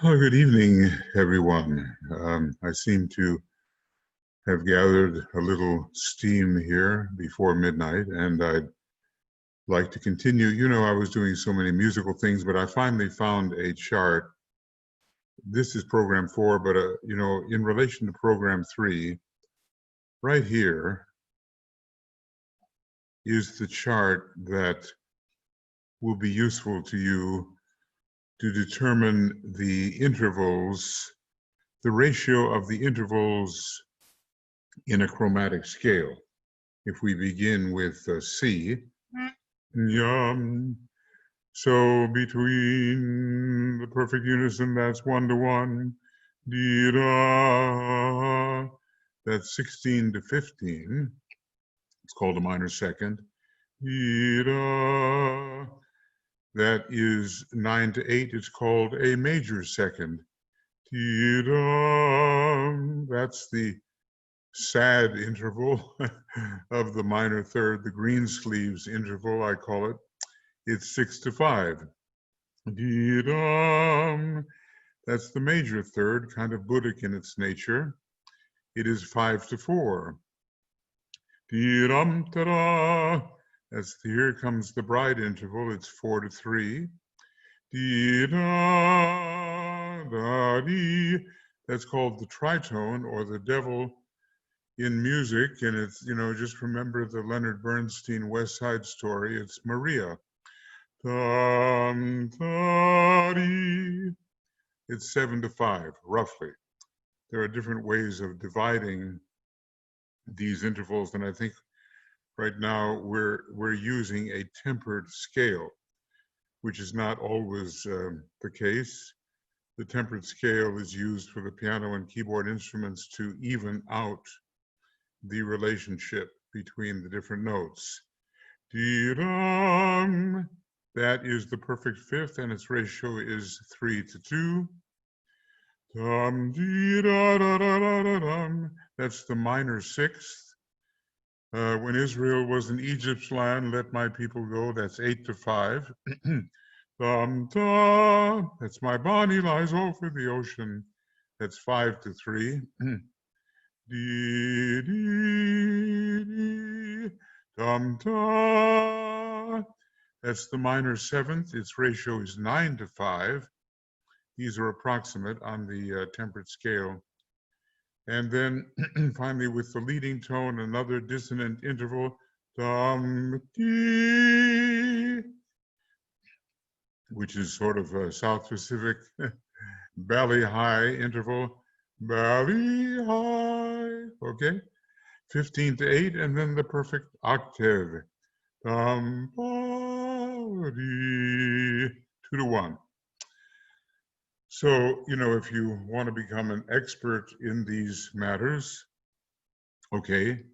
Oh, good evening, everyone. I seem to have gathered a little steam here before midnight, and I'd like to continue. You know, I was doing so many musical things, but I finally found a chart. This is program 4, but, you know, in relation to program 3, right here is the chart that will be useful to you to determine the intervals, the ratio of the intervals in a chromatic scale. If we begin with C, so between the perfect unison, that's 1 to 1, di-da, that's 16 to 15. It's called a minor second. Di-da, that is 9 to 8. It's called a major second. Di-da, that's the sad interval of the minor third, the green sleeves interval, I call it. It's 6 to 5. Dee-dum. That's the major third, kind of Buddhic in its nature. It is 5 to 4. Dee-dum-ta-da. That's here comes the bride interval. It's 4 to 3. Dee-da-da-dee. That's called the tritone, or the devil in music, and it's, you know, just remember the Leonard Bernstein West Side Story. It's Maria. It's 7 to 5, roughly. There are different ways of dividing these intervals, and I think right now we're using a tempered scale, which is not always the case. The tempered scale is used for the piano and keyboard instruments to even out the relationship between the different notes. Dee-dum. That is the perfect fifth, and its ratio is 3 to 2. Dum, dee, da, da, da, da, da, dum. That's the minor sixth. When Israel was in Egypt's land, let my people go. That's 8 to 5. Dum, da. That's my body lies over the ocean. That's 5 to 3. Dee, dee, dee, dum, da. That's the minor seventh. Its ratio is 9 to 5. These are approximate on the tempered scale. And then finally, with the leading tone, another dissonant interval, dum, dee, which is sort of a South Pacific belly high interval, belly high, okay? 15 to 8, and then the perfect octave. 2 to 1. So, you know, if you want to become an expert in these matters, okay,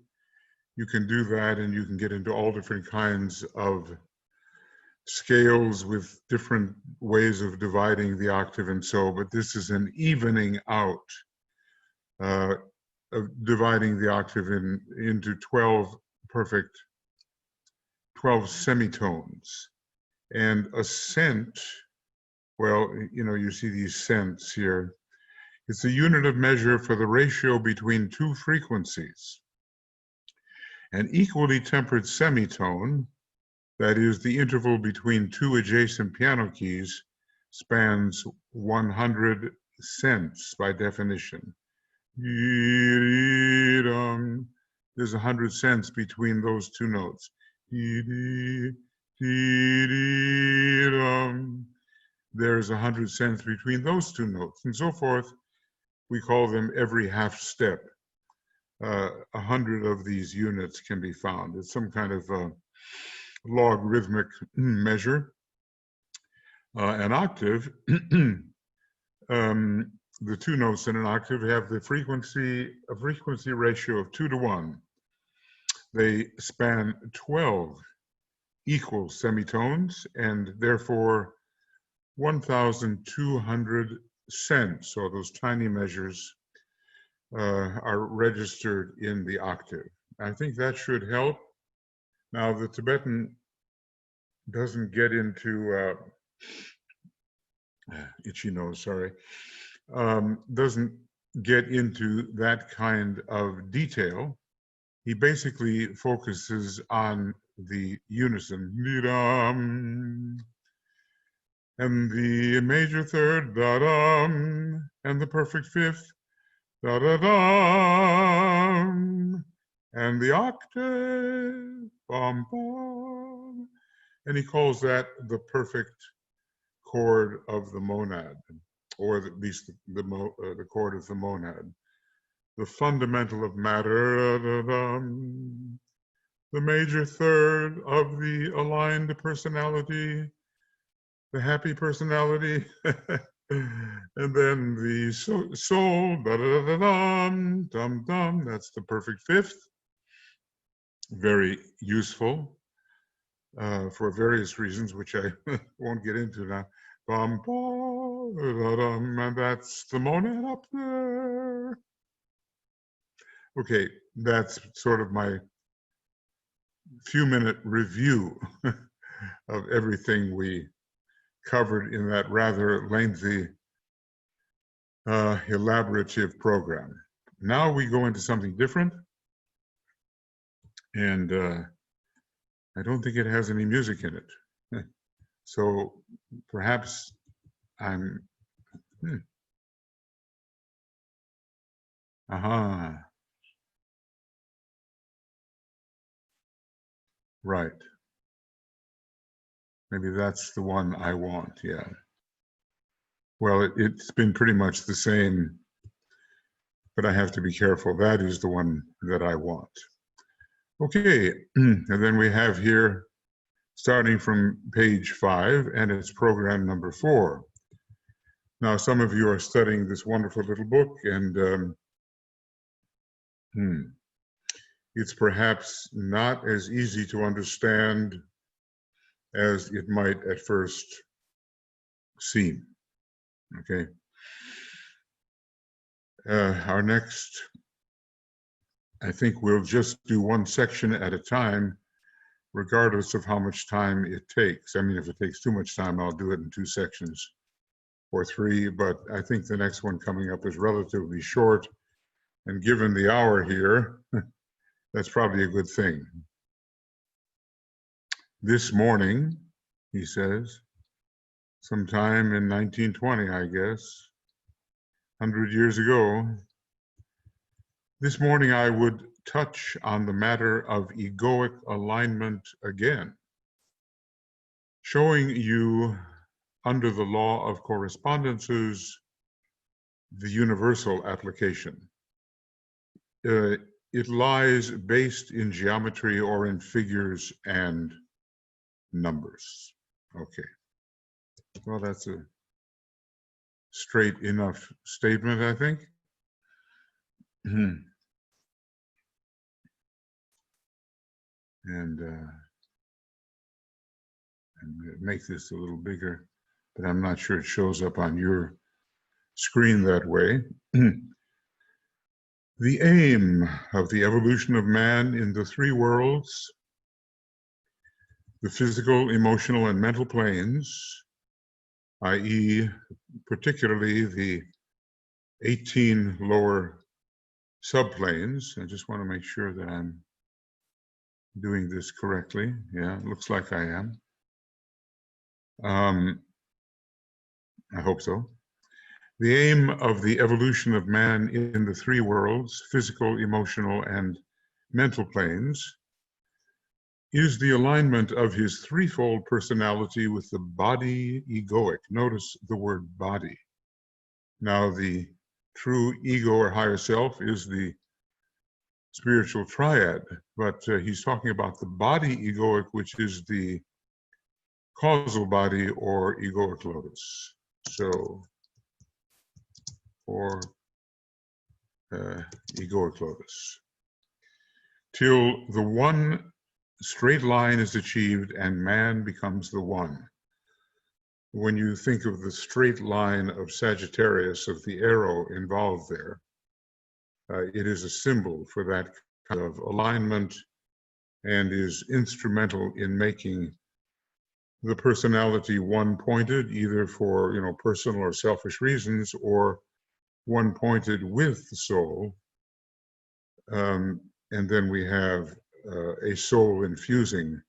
you can do that, and you can get into all different kinds of scales with different ways of dividing the octave and so, but this is an evening out of dividing the octave into 12 perfect, 12 semitones. And a cent, well, you know, you see these cents here. It's a unit of measure for the ratio between two frequencies. An equally tempered semitone, that is the interval between two adjacent piano keys, spans 100 cents by definition. There's 100 cents between those two notes. There's 100 cents between those two notes, and so forth. We call them every half step. 100 of these units can be found. It's some kind of logarithmic measure. An octave, the two notes in an octave have a frequency ratio of 2 to 1. They span 12 equal semitones, and therefore 1,200 cents, or those tiny measures, are registered in the octave. I think that should help. Now, the Tibetan doesn't get into itchy nose, sorry, doesn't get into that kind of detail. He basically focuses on the unison, and the major third, da-dum, and the perfect fifth, da-da-dum, and the octave, bum-bum. And he calls that the perfect chord of the monad, or at least the chord of the monad. The fundamental of matter, da-da-dum, the major third of the aligned personality, the happy personality, and then the soul, da-da-da-dum, dum-dum, that's the perfect fifth. Very useful for various reasons, which I won't get into now. Bum, bum, da-dum, and that's the monad up there. Okay, that's sort of my few-minute review of everything we covered in that rather lengthy, elaborative program. Now we go into something different, and I don't think it has any music in it. So perhaps I'm, right. Maybe that's the one I want, yeah. Well, it's been pretty much the same, but I have to be careful. That is the one that I want. Okay, and then we have here, starting from page 5, and it's program number 4. Now, some of you are studying this wonderful little book, and it's perhaps not as easy to understand as it might at first seem. Okay. Our next, I think we'll just do one section at a time, regardless of how much time it takes. I mean, if it takes too much time, I'll do it in 2 sections or 3, but I think the next one coming up is relatively short, and given the hour here, that's probably a good thing. This morning, he says, sometime in 1920, I guess, 100 years ago, this morning I would touch on the matter of egoic alignment again, showing you under the law of correspondences the universal application. It lies based in geometry or in figures and numbers. Okay. Well, that's a straight enough statement, I think. And make this a little bigger, but I'm not sure it shows up on your screen that way. The aim of the evolution of man in the 3 worlds, the physical, emotional, and mental planes, i.e., particularly the 18 lower subplanes. I just want to make sure that I'm doing this correctly. Yeah, it looks like I am. I hope so. The aim of the evolution of man in the 3 worlds, physical, emotional, and mental planes, is the alignment of his threefold personality with the body egoic. Notice the word body. Now, the true ego or higher self is the spiritual triad, but he's talking about the body egoic, which is the causal body or egoic lotus. So, or egoic lotus. Till the one straight line is achieved and man becomes the one. When you think of the straight line of Sagittarius, of the arrow involved there, it is a symbol for that kind of alignment and is instrumental in making the personality one-pointed, either for, personal or selfish reasons, or one-pointed with the soul. And then we have a soul-infusing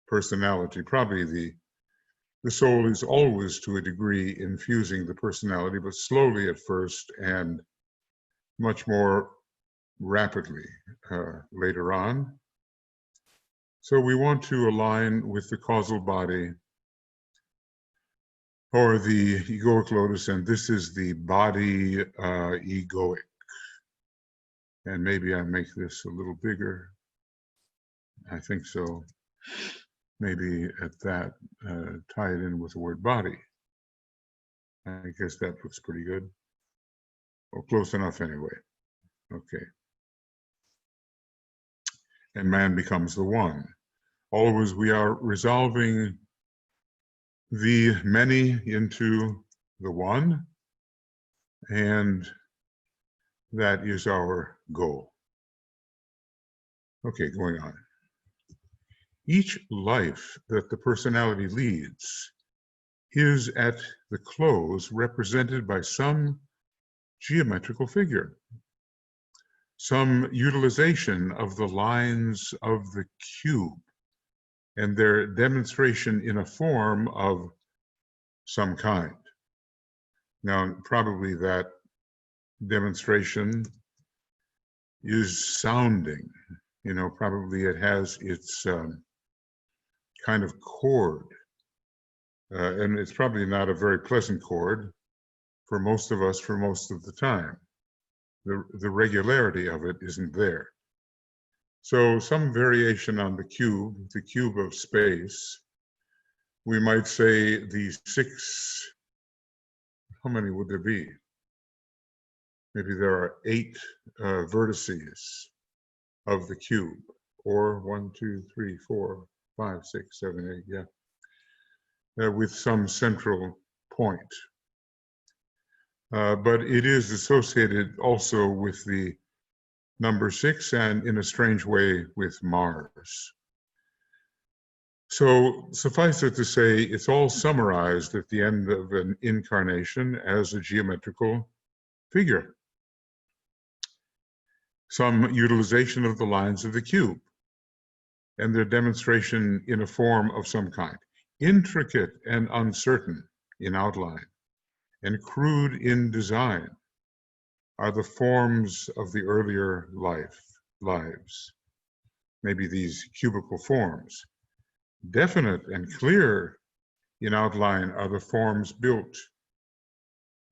personality. Probably the soul is always, to a degree, infusing the personality, but slowly at first and much more rapidly later on. So we want to align with the causal body, or the egoic lotus, and this is the body egoic. And maybe I make this a little bigger. I think so. Maybe at that, tie it in with the word body. I guess that looks pretty good. Or close enough anyway. Okay. And man becomes the one. Always we are resolving the many into the one, and that is our goal. Okay, going on. Each life that the personality leads is at the close represented by some geometrical figure, some utilization of the lines of the cube, and their demonstration in a form of some kind. Now, probably that demonstration is sounding, probably it has its kind of chord, and it's probably not a very pleasant chord for most of us for most of the time. The regularity of it isn't there. So some variation on the cube of space. We might say the 6, how many would there be? Maybe there are 8 vertices of the cube, or 1, 2, 3, 4, 5, 6, 7, 8, yeah, with some central point. But it is associated also with the number 6, and in a strange way with Mars. So suffice it to say, it's all summarized at the end of an incarnation as a geometrical figure. Some utilization of the lines of the cube and their demonstration in a form of some kind. Intricate and uncertain in outline and crude in design are the forms of the earlier lives. Maybe these cubical forms. Definite and clear in outline are the forms built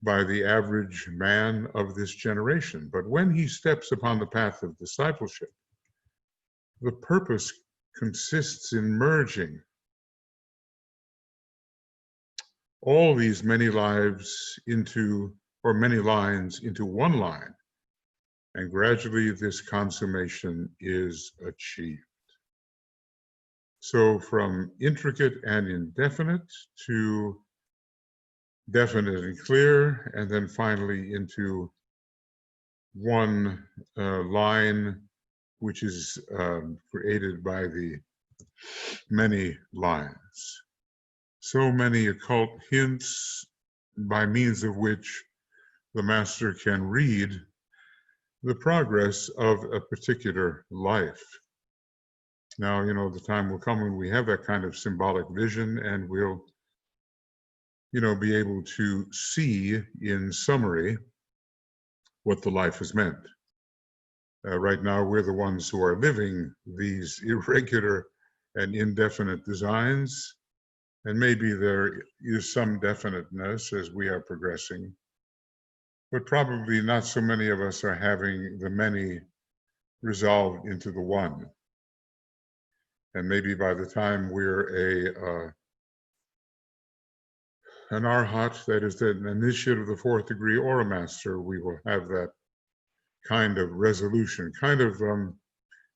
by the average man of this generation. But when he steps upon the path of discipleship, the purpose consists in merging all these many lives into, or many lines into one line, and gradually this consummation is achieved. So from intricate and indefinite to definite and clear, and then finally into one line which is created by the many lines. So many occult hints by means of which the master can read the progress of a particular life. Now, the time will come when we have that kind of symbolic vision, and we'll, be able to see in summary what the life has meant. Right now, we're the ones who are living these irregular and indefinite designs, and maybe there is some definiteness as we are progressing, but probably not so many of us are having the many resolved into the one. And maybe by the time we're an arhat, that is an initiate of the 4th degree, or a master, we will have that kind of resolution. Kind of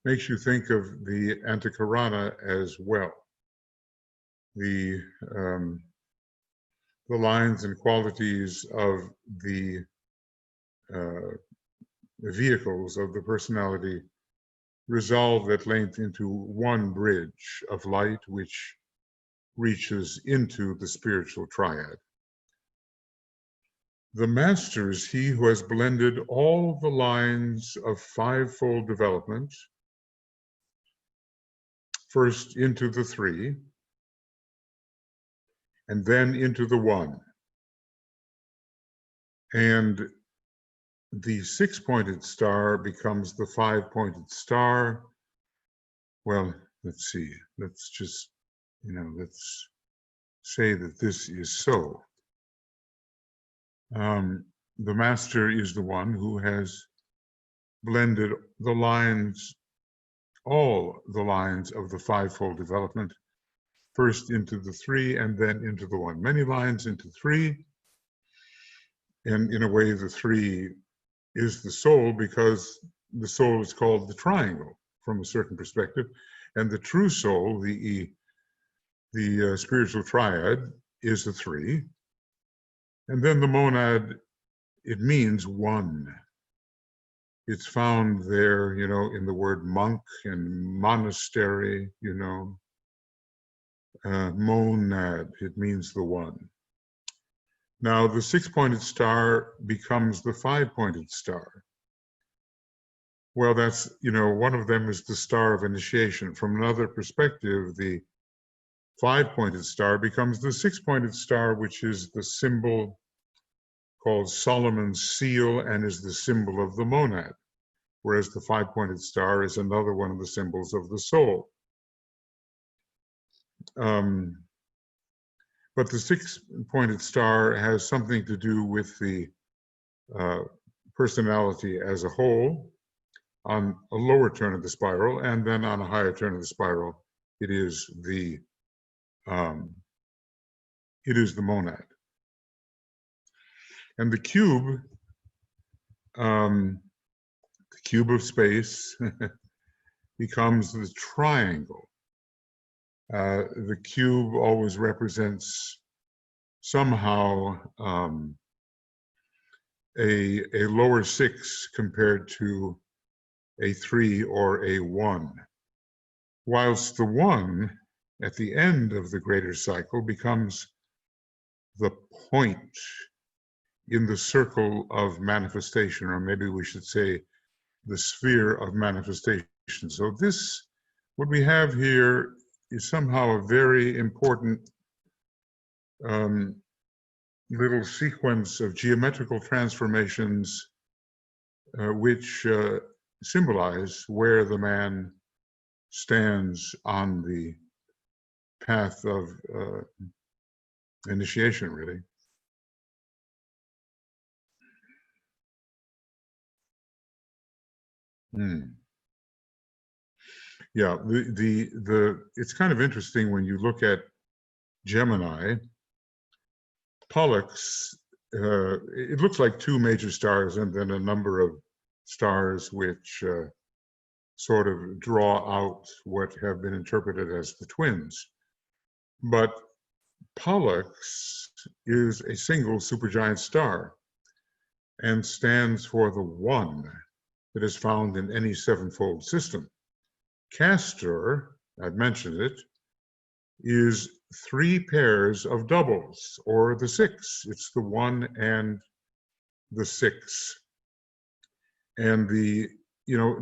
makes you think of the Antakarana as well. The lines and qualities of the vehicles of the personality resolve at length into one bridge of light, which reaches into the spiritual triad. The master is he who has blended all the lines of fivefold development, first into the three, and then into the one. And the six-pointed star becomes the five-pointed star. Well, let's see. Let's just, let's say that this is so. The master is the one who has blended the lines, all the lines of the fivefold development, first into the three and then into the one. Many lines into three, and in a way the three is the soul, because the soul is called the triangle from a certain perspective, and the true soul, the spiritual triad, is the three. And then the monad, it means one. It's found there, in the word monk and monastery, monad, it means the one. Now, the six-pointed star becomes the five-pointed star. Well, that's, one of them is the star of initiation. From another perspective, the five-pointed star becomes the six-pointed star, which is the symbol called Solomon's seal and is the symbol of the monad, whereas the five-pointed star is another one of the symbols of the soul. But the six-pointed star has something to do with the personality as a whole on a lower turn of the spiral, and then on a higher turn of the spiral, it is the monad. And the cube of space becomes the triangle. The cube always represents somehow a lower six compared to a three or a one, whilst the one at the end of the greater cycle becomes the point in the circle of manifestation, or maybe we should say the sphere of manifestation. So this, what we have here, is somehow a very important little sequence of geometrical transformations which symbolize where the man stands on the path of initiation, really. Yeah, it's kind of interesting when you look at Gemini. Pollux, it looks like two major stars and then a number of stars which sort of draw out what have been interpreted as the twins. But Pollux is a single supergiant star and stands for the one that is found in any sevenfold system. Castor, I've mentioned it, is three pairs of doubles, or the six. It's the one and the six. And the,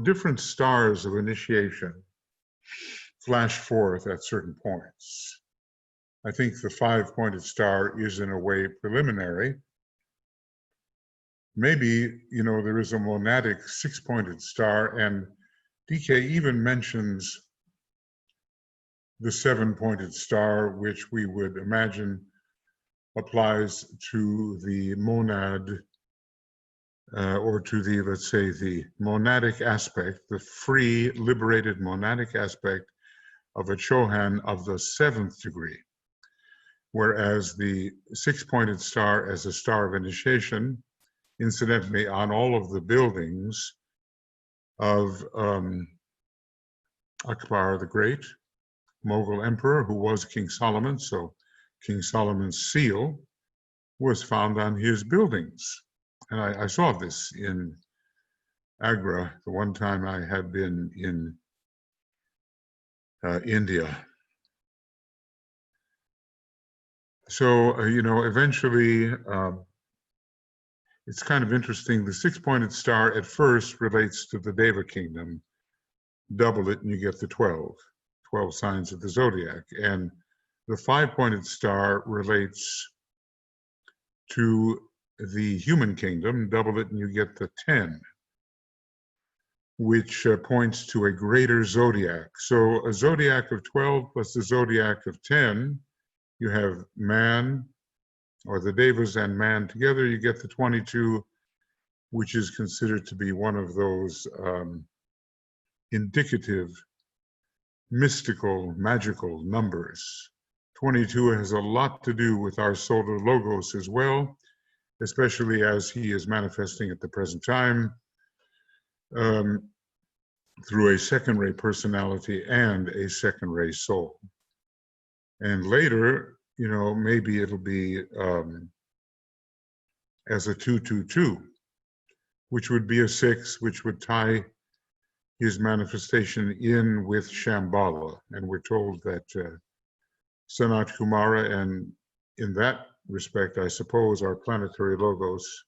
different stars of initiation flash forth at certain points. I think the five-pointed star is in a way preliminary. Maybe, there is a monadic six-pointed star, and DK even mentions the seven-pointed star, which we would imagine applies to the monad, or to the, let's say, the monadic aspect, the free, liberated monadic aspect of a Chohan of the seventh degree. Whereas the six-pointed star as a star of initiation, incidentally, on all of the buildings of Akbar the Great, Mughal emperor, who was King Solomon, so King Solomon's seal was found on his buildings. And I saw this in Agra the one time I had been in India. So, you know, eventually, it's kind of interesting. The six-pointed star at first relates to the Deva kingdom. Double it and you get the 12 signs of the zodiac. And the five-pointed star relates to the human kingdom. Double it and you get the 10, which points to a greater zodiac. So a zodiac of 12 plus the zodiac of 10, you have man, or the Devas and man together, you get the 22, which is considered to be one of those indicative, mystical, magical numbers. 22 has a lot to do with our solar logos as well, especially as he is manifesting at the present time through a second-ray personality and a second-ray soul. And later, you know, maybe it'll be as a 222, which would be a 6, which would tie his manifestation in with Shambhala. And we're told that Sanat Kumara, and in that respect, I suppose, our planetary logos,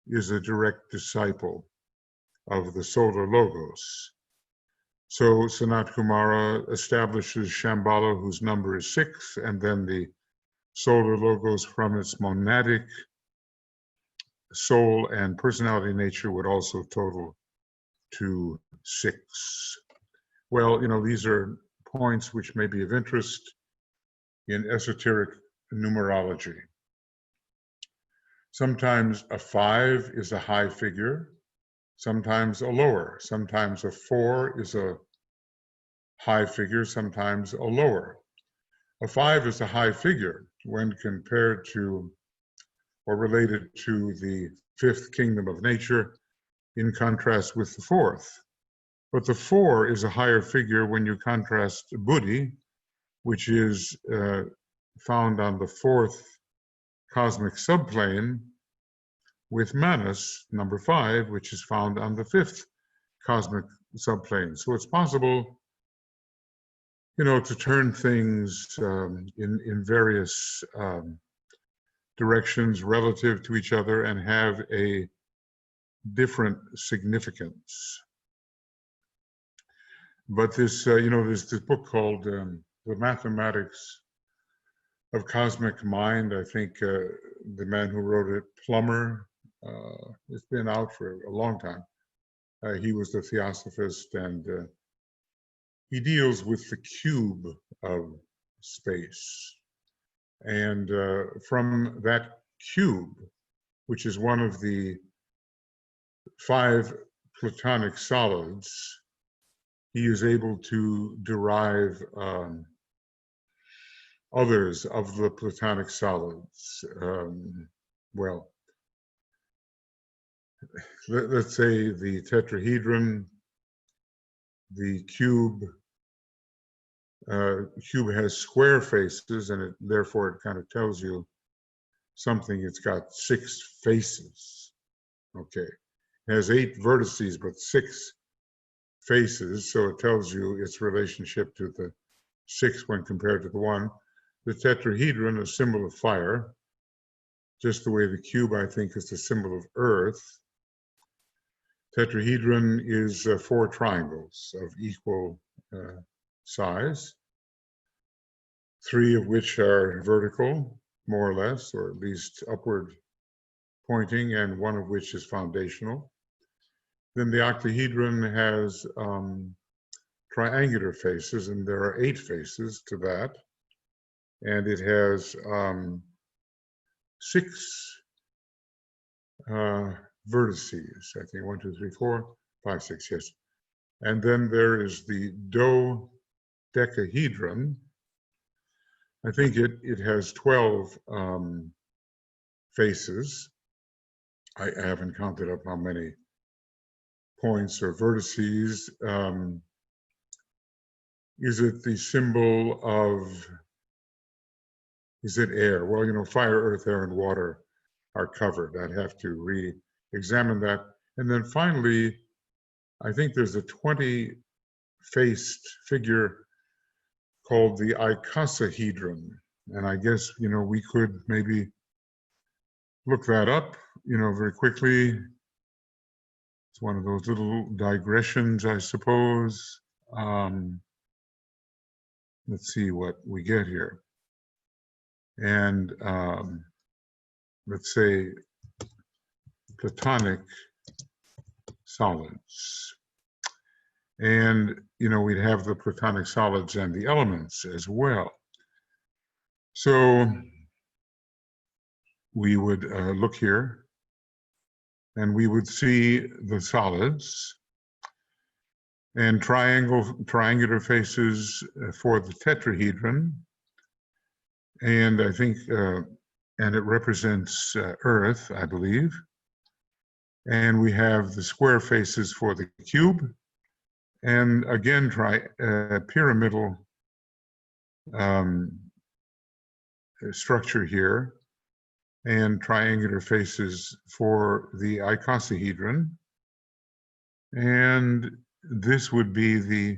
is a direct disciple of the solar logos. So Sanat Kumara establishes Shambhala, whose number is 6, and then the solar logos from its monadic soul and personality nature would also total to 6. Well, you know, these are points which may be of interest in esoteric numerology. Sometimes a 5 is a high figure, sometimes a lower. Sometimes a 4 is a high figure, sometimes a lower. A 5 is a high figure when compared to or related to the fifth kingdom of nature, in contrast with the fourth. But the 4 is a higher figure when you contrast Buddhi, which is found on the fourth cosmic subplane, with Manas, number 5, which is found on the fifth cosmic subplane. So it's possible, you know, to turn things in various directions relative to each other and have a different significance. But this, you know, there's this book called The Mathematics of Cosmic Mind. I think the man who wrote it, Plummer, it's been out for a long time. He was the theosophist, and he deals with the cube of space. And from that cube, which is one of the 5 Platonic solids, he is able to derive others of the Platonic solids. Well, let's say the tetrahedron, the cube. Cube has square faces, and therefore it kind of tells you something. It's got 6 faces. Okay, it has 8 vertices, but 6 faces, so it tells you its relationship to the 6 when compared to the 1. The tetrahedron, a symbol of fire, just the way the cube, I think, is the symbol of earth. Tetrahedron is 4 triangles of equal size, 3 of which are vertical, more or less, or at least upward pointing, and 1 of which is foundational. Then the octahedron has triangular faces, and there are 8 faces to that. And it has 6 vertices, I think 1, 2, 3, 4, 5, 6, yes. And then there is the dodecahedron. I think it has 12 faces. I haven't counted up how many points or vertices. Is it the symbol of, is it air? Well, you know, fire, earth, air, and water are covered. I'd have to re-examine that. And then finally, I think there's a 20-faced figure called the icosahedron. And I guess, we could maybe look that up, very quickly. It's one of those little digressions, I suppose. Let's see what we get here. And let's say Platonic solids. And, we'd have the Platonic solids and the elements as well. So we would look here, and we would see the solids and triangular faces for the tetrahedron. And I think, and it represents Earth, I believe. And we have the square faces for the cube. And again, pyramidal structure here, and triangular faces for the icosahedron. And this would be the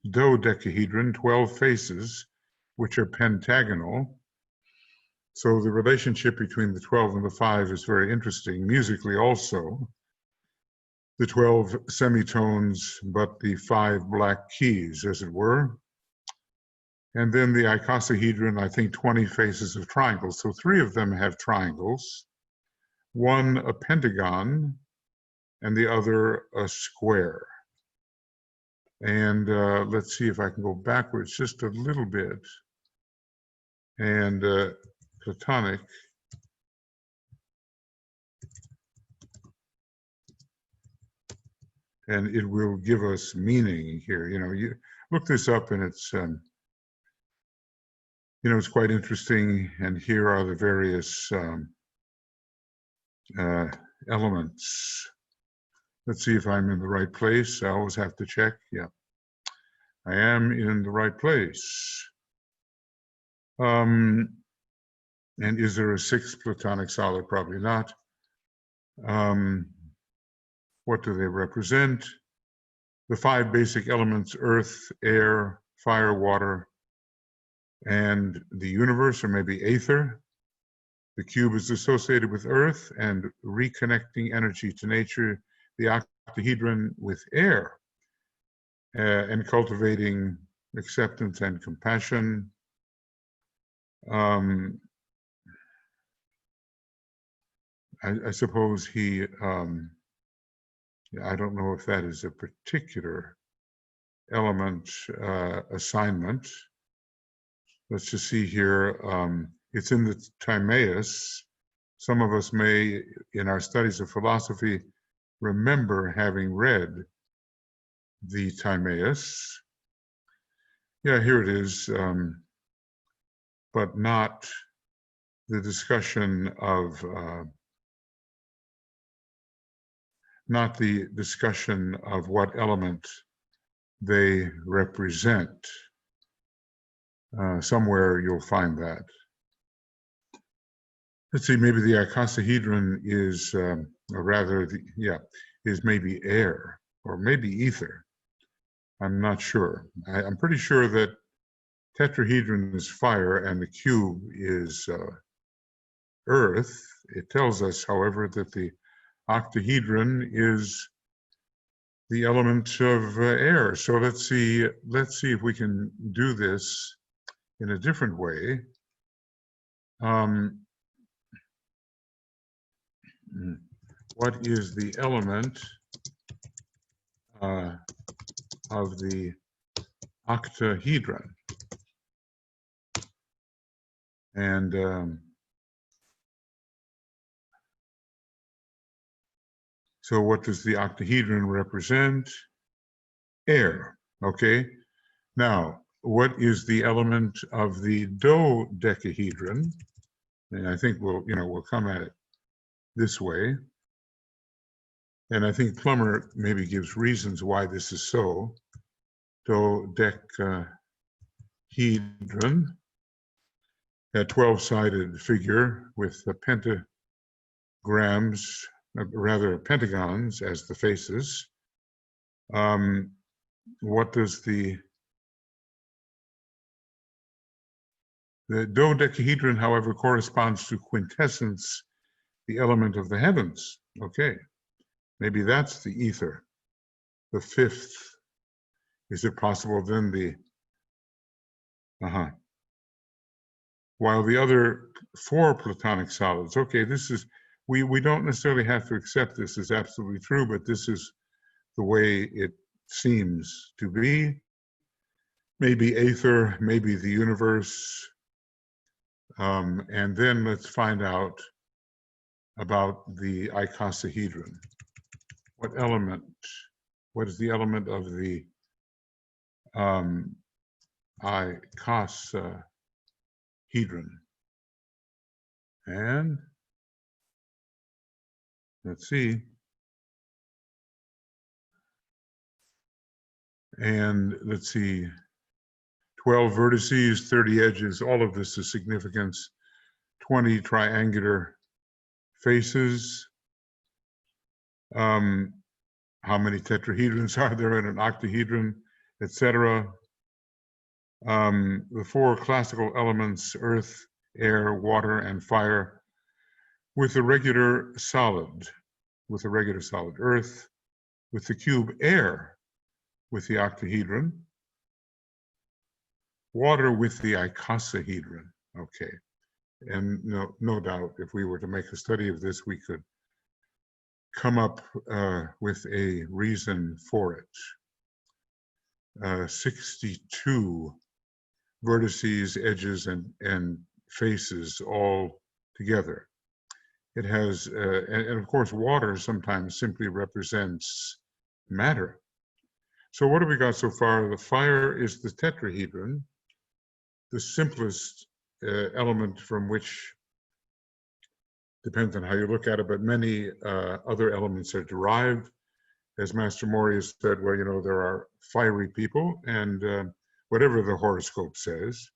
dodecahedron, 12 faces, which are pentagonal. So the relationship between the 12 and the 5 is very interesting, musically also. The 12 semitones, but the 5 black keys, as it were. And then the icosahedron, I think 20 faces of triangles. So 3 of them have triangles, 1 a pentagon, and the other a square. And let's see if I can go backwards just a little bit. And Platonic. And it will give us meaning here. You look this up, and it's, it's quite interesting. And here are the various elements. Let's see if I'm in the right place. I always have to check. Yeah, I am in the right place. And is there a 6th Platonic solid? Probably not. What do they represent? The 5 basic elements: earth, air, fire, water, and the universe, or maybe aether. The cube is associated with earth and reconnecting energy to nature. The octahedron with air, and cultivating acceptance and compassion. I suppose he, I don't know if that is a particular element assignment. Let's just see here. It's in the Timaeus. Some of us may, in our studies of philosophy, remember having read the Timaeus. Yeah, here it is, but not the discussion of, not the discussion of what element they represent. Somewhere you'll find that. Let's see, maybe the icosahedron is, or rather, is maybe air, or maybe ether. I'm not sure. I'm pretty sure that tetrahedron is fire and the cube is earth. It tells us, however, that the octahedron is the element of air. So let's see if we can do this in a different way. What is the element of the octahedron? And so what does the octahedron represent? Air, okay? Now, what is the element of the dodecahedron? And I think we'll come at it this way. And I think Plummer maybe gives reasons why this is so. Dodecahedron, a 12-sided figure with the pentagrams, rather pentagons as the faces. What does the The dodecahedron, however, corresponds to quintessence, the element of the heavens. Okay, maybe that's the ether. The fifth. Is it possible then the while the other four Platonic solids, okay, this is, we don't necessarily have to accept this as absolutely true, but this is the way it seems to be. Maybe aether, maybe the universe. And then let's find out about the icosahedron. What element, what is the element of the icosahedron? And let's see. And let's see, 12 vertices, 30 edges, all of this is significance, 20 triangular faces. How many tetrahedrons are there in an octahedron, etc. The four classical elements, earth, air, water, and fire, with a regular solid, earth, with the cube air, with the octahedron, water with the icosahedron. Okay, and no doubt if we were to make a study of this, we could come up with a reason for it. 62 vertices, edges, and faces all together. It has, and of course, water sometimes simply represents matter. So what have we got so far? The fire is the tetrahedron, the simplest element from which, depends on how you look at it, but many other elements are derived. As Master Mori has said, well, you know, there are fiery people, and whatever the horoscope says,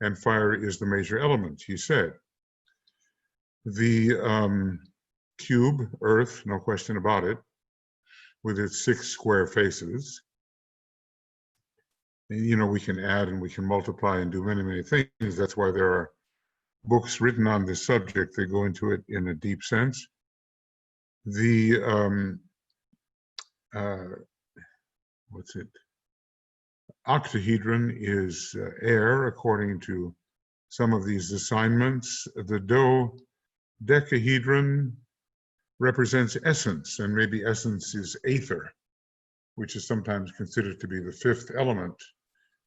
and fire is the major element, he said. The cube, Earth, no question about it, with its 6 square faces. And, you know, we can add and we can multiply and do many, many things. That's why there are books written on this subject. They go into it in a deep sense. The, octahedron is air, according to some of these assignments. The dodecahedron represents essence, and maybe essence is aether, which is sometimes considered to be the 5th element,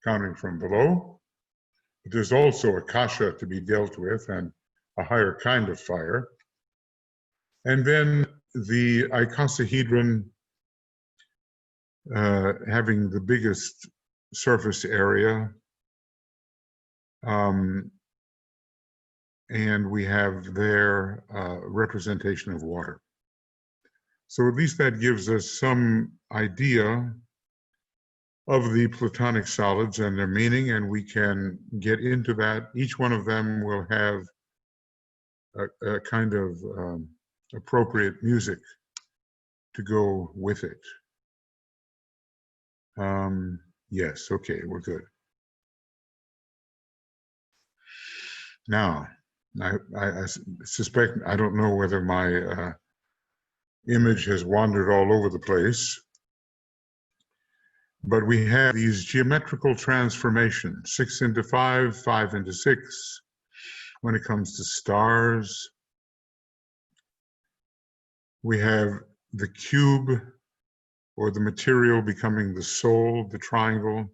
counting from below. But there's also akasha to be dealt with, and a higher kind of fire. And then the icosahedron, having the biggest surface area, and we have their representation of water. So at least that gives us some idea of the Platonic solids and their meaning, and we can get into that. Each one of them will have a kind of appropriate music to go with it. Yes, okay, we're good. Now, I suspect, I don't know whether my image has wandered all over the place, but we have these geometrical transformations, 6 into 5, 5 into 6, when it comes to stars. We have the cube, or the material, becoming the soul, the triangle.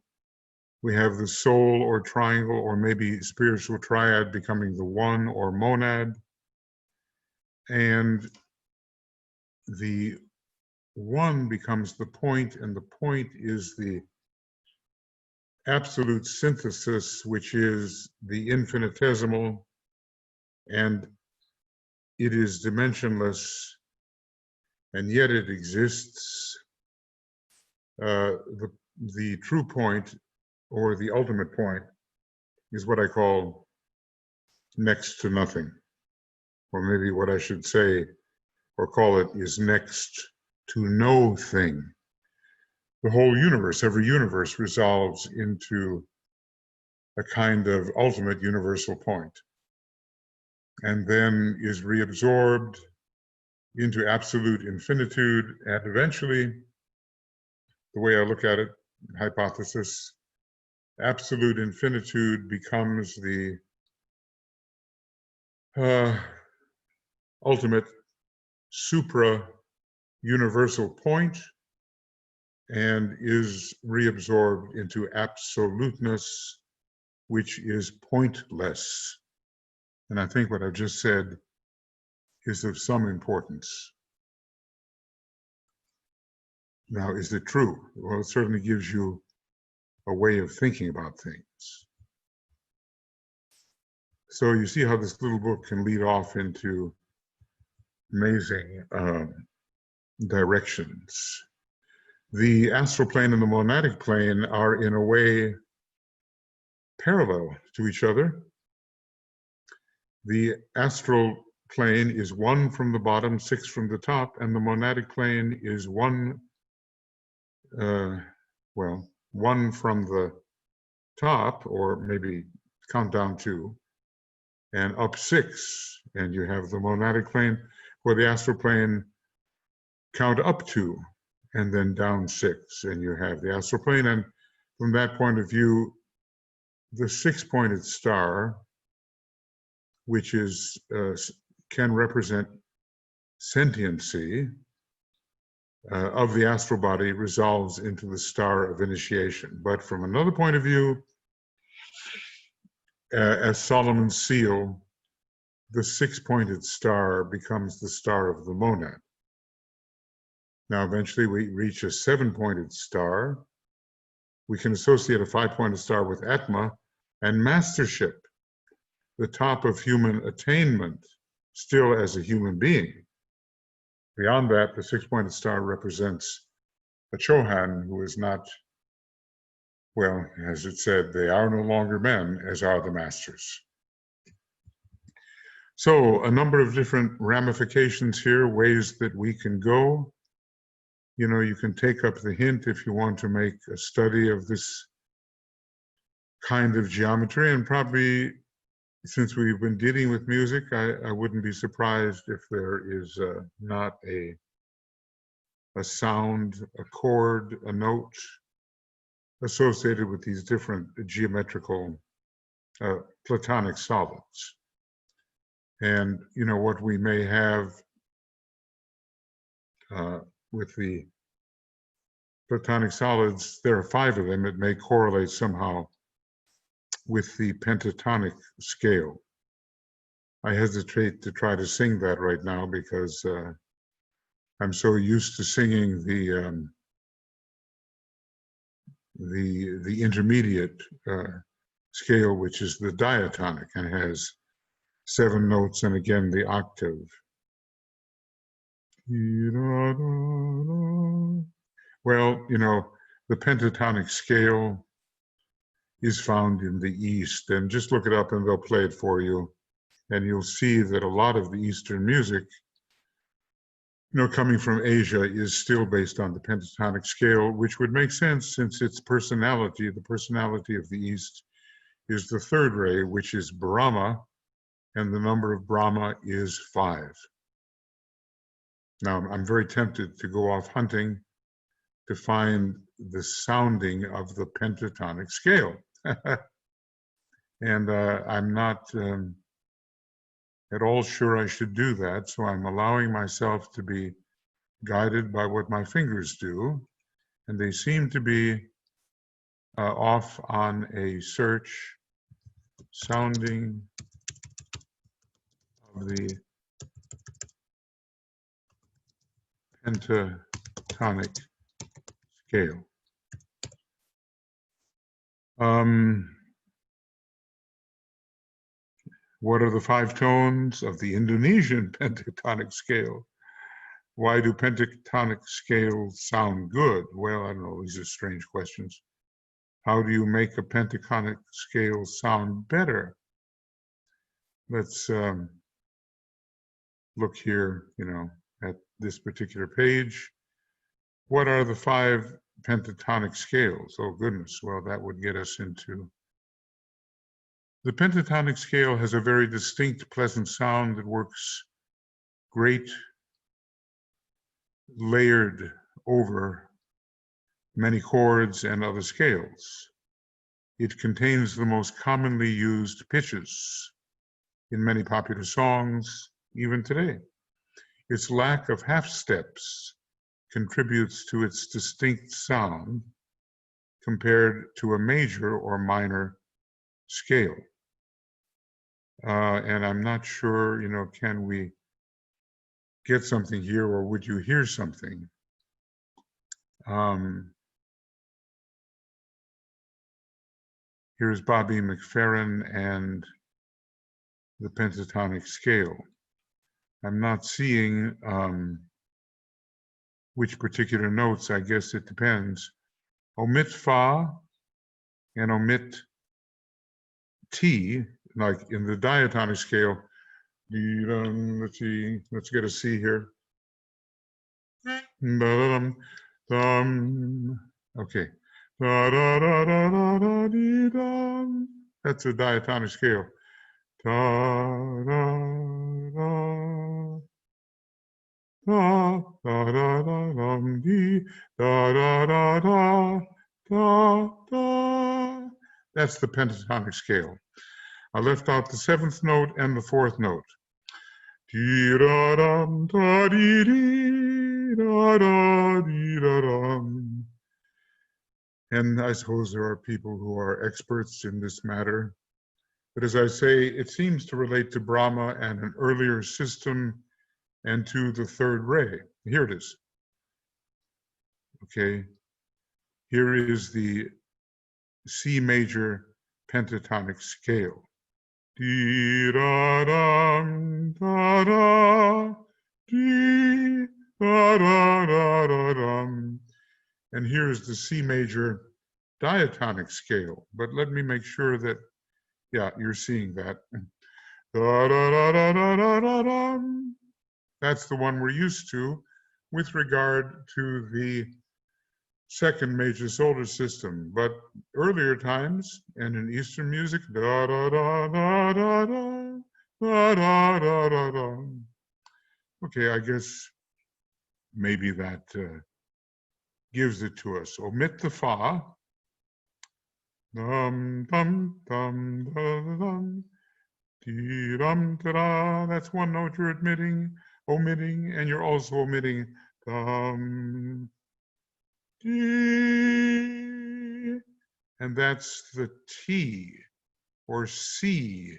We have the soul or triangle, or maybe spiritual triad, becoming the one or monad. And the one becomes the point, and the point is the absolute synthesis, which is the infinitesimal, and it is dimensionless, and yet it exists. The true point, or the ultimate point, is what I call next to nothing. Or maybe what I should say, or call it, is next to no thing. The whole universe, every universe, resolves into a kind of ultimate universal point, and then is reabsorbed into absolute infinitude, and eventually, the way I look at it, hypothesis, absolute infinitude becomes the ultimate supra-universal point and is reabsorbed into absoluteness, which is pointless. And I think what I've just said is of some importance. Now, is it true? Well, it certainly gives you a way of thinking about things. So you see how this little book can lead off into amazing directions. The astral plane and the monadic plane are in a way parallel to each other. The astral plane is 1 from the bottom, 6 from the top, and the monadic plane is 1 from the top, or maybe count down 2, and up 6, and you have the monadic plane. For the astral plane, count up 2, and then down 6, and you have the astral plane. And from that point of view, the 6-pointed star, which is can represent sentiency of the astral body, resolves into the star of initiation. But from another point of view, as Solomon's seal, the 6-pointed star becomes the star of the monad. Now, eventually we reach a 7-pointed star. We can associate a 5-pointed star with Atma and mastership, the top of human attainment, still as a human being. Beyond that, the 6-pointed star represents a Chohan who is not, well, as it said, they are no longer men, as are the masters. So a number of different ramifications here, ways that we can go. You know, you can take up the hint if you want to make a study of this kind of geometry, and probably, since we've been dealing with music, I wouldn't be surprised if there is not a sound, a chord, a note associated with these different geometrical platonic solids. And, you know, what we may have with the platonic solids, there are 5 of them. It may correlate somehow with the pentatonic scale. I hesitate to try to sing that right now because I'm so used to singing the intermediate scale, which is the diatonic, and has 7 notes, and again the octave. Well, you know, the pentatonic scale is found in the East, and just look it up and they'll play it for you, and you'll see that a lot of the Eastern music, you know, coming from Asia, is still based on the pentatonic scale, which would make sense since its personality, the personality of the East, is the 3rd ray, which is Brahma, and the number of Brahma is 5. Now, I'm very tempted to go off hunting to find the sounding of the pentatonic scale. And I'm not at all sure I should do that, so I'm allowing myself to be guided by what my fingers do, and they seem to be off on a search, sounding of the pentatonic scale. What are the 5 tones of the Indonesian pentatonic scale? Why do pentatonic scales sound good? Well, I don't know, these are strange questions. How do you make a pentatonic scale sound better? Let's look here, you know, at this particular page. What are the 5 pentatonic scales? Oh goodness, well, that would get us into The pentatonic scale has a very distinct, pleasant sound that works great, layered over many chords and other scales. It contains the most commonly used pitches in many popular songs, even today. Its lack of half steps contributes to its distinct sound compared to a major or minor scale. And I'm not sure, can we get something here, or would you hear something? Here's Bobby McFerrin and the pentatonic scale. I'm not seeing which particular notes. I guess it depends. Omit Fa and omit T, like in the diatonic scale. Let's see, let's get a C here. Okay. That's a diatonic scale. That's the pentatonic scale. I left out the seventh note and the fourth note. And I suppose there are people who are experts in this matter. But as I say, it seems to relate to Brahma and an earlier system and to the third ray. Here it is. Okay. Here is the C major pentatonic scale. Dee-da-dum, da-da, dee-da-da-da-da-dum. And here's the C major diatonic scale. But let me make sure that, yeah, you're seeing that. Da-da-da-da-da-da-dum. That's the one we're used to with regard to the second major solar system. But earlier times, and in Eastern music, da-da-da-da-da-da, da-da-da-da-da. Okay, I guess maybe that gives it to us. Omit the Fa. Dum, dum, dum, da, da, dum. Dee, dum, da, da. That's one note you're omitting, and you're also omitting dum, dee. And that's the T or C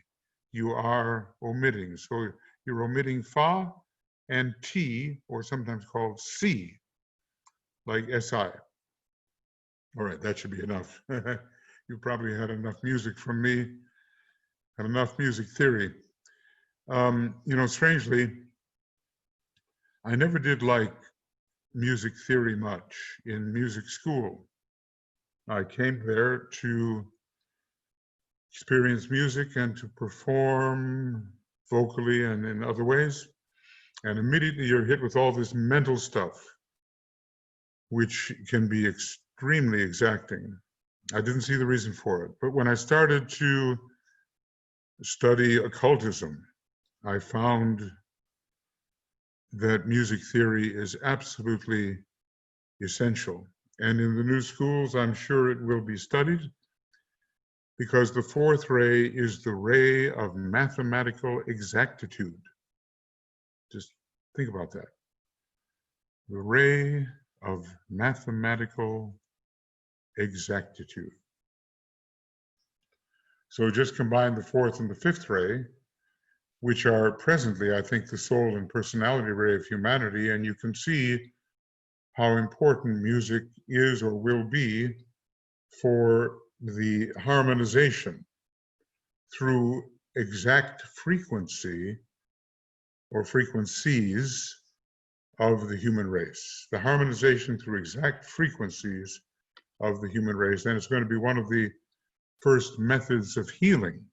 you are omitting. So you're omitting Fa and T, or sometimes called C, like SI. All right, that should be enough. You probably had enough music from me and enough music theory. Strangely, I never did like music theory much in music school. I came there to experience music and to perform vocally and in other ways. And immediately you're hit with all this mental stuff, which can be extremely exacting. I didn't see the reason for it. But when I started to study occultism, I found that music theory is absolutely essential. And in the new schools, I'm sure it will be studied, because the fourth ray is the ray of mathematical exactitude. Just think about that. The ray of mathematical exactitude. So just combine the fourth and the fifth ray, which are presently, I think, the soul and personality ray of humanity, and you can see how important music is or will be for the harmonization through exact frequency or frequencies of the human race. The harmonization through exact frequencies of the human race. And it's going to be one of the first methods of healing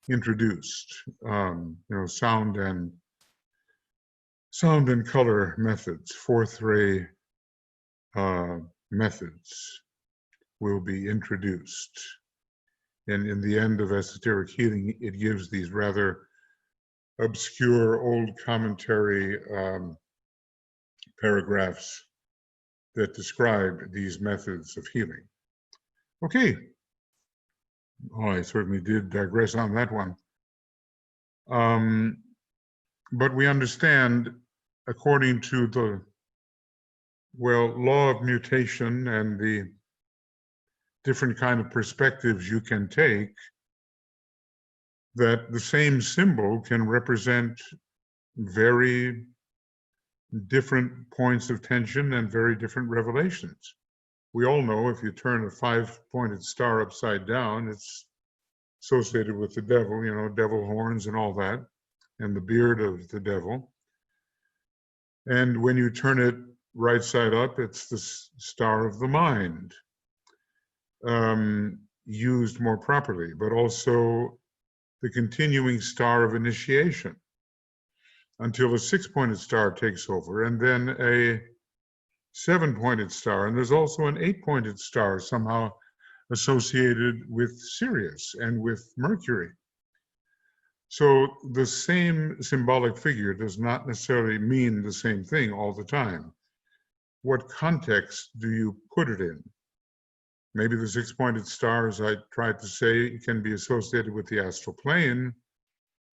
introduced, sound and color methods, fourth ray methods will be introduced. And in the end of esoteric healing, it gives these rather obscure old commentary paragraphs that describe these methods of healing. Okay. Oh, I certainly did digress on that one. But we understand, according to the, law of mutation and the different kind of perspectives you can take, that the same symbol can represent very different points of tension and very different revelations. We all know if you turn a 5-pointed star upside down, it's associated with the devil, devil horns and all that, and the beard of the devil. And when you turn it right side up, it's the star of the mind, used more properly, but also the continuing star of initiation until a 6-pointed star takes over, and then a 7-pointed star. And there's also an 8-pointed star somehow associated with Sirius and with Mercury. So the same symbolic figure does not necessarily mean the same thing all the time. What context do you put it in? Maybe the 6-pointed star, as I tried to say, can be associated with the astral plane,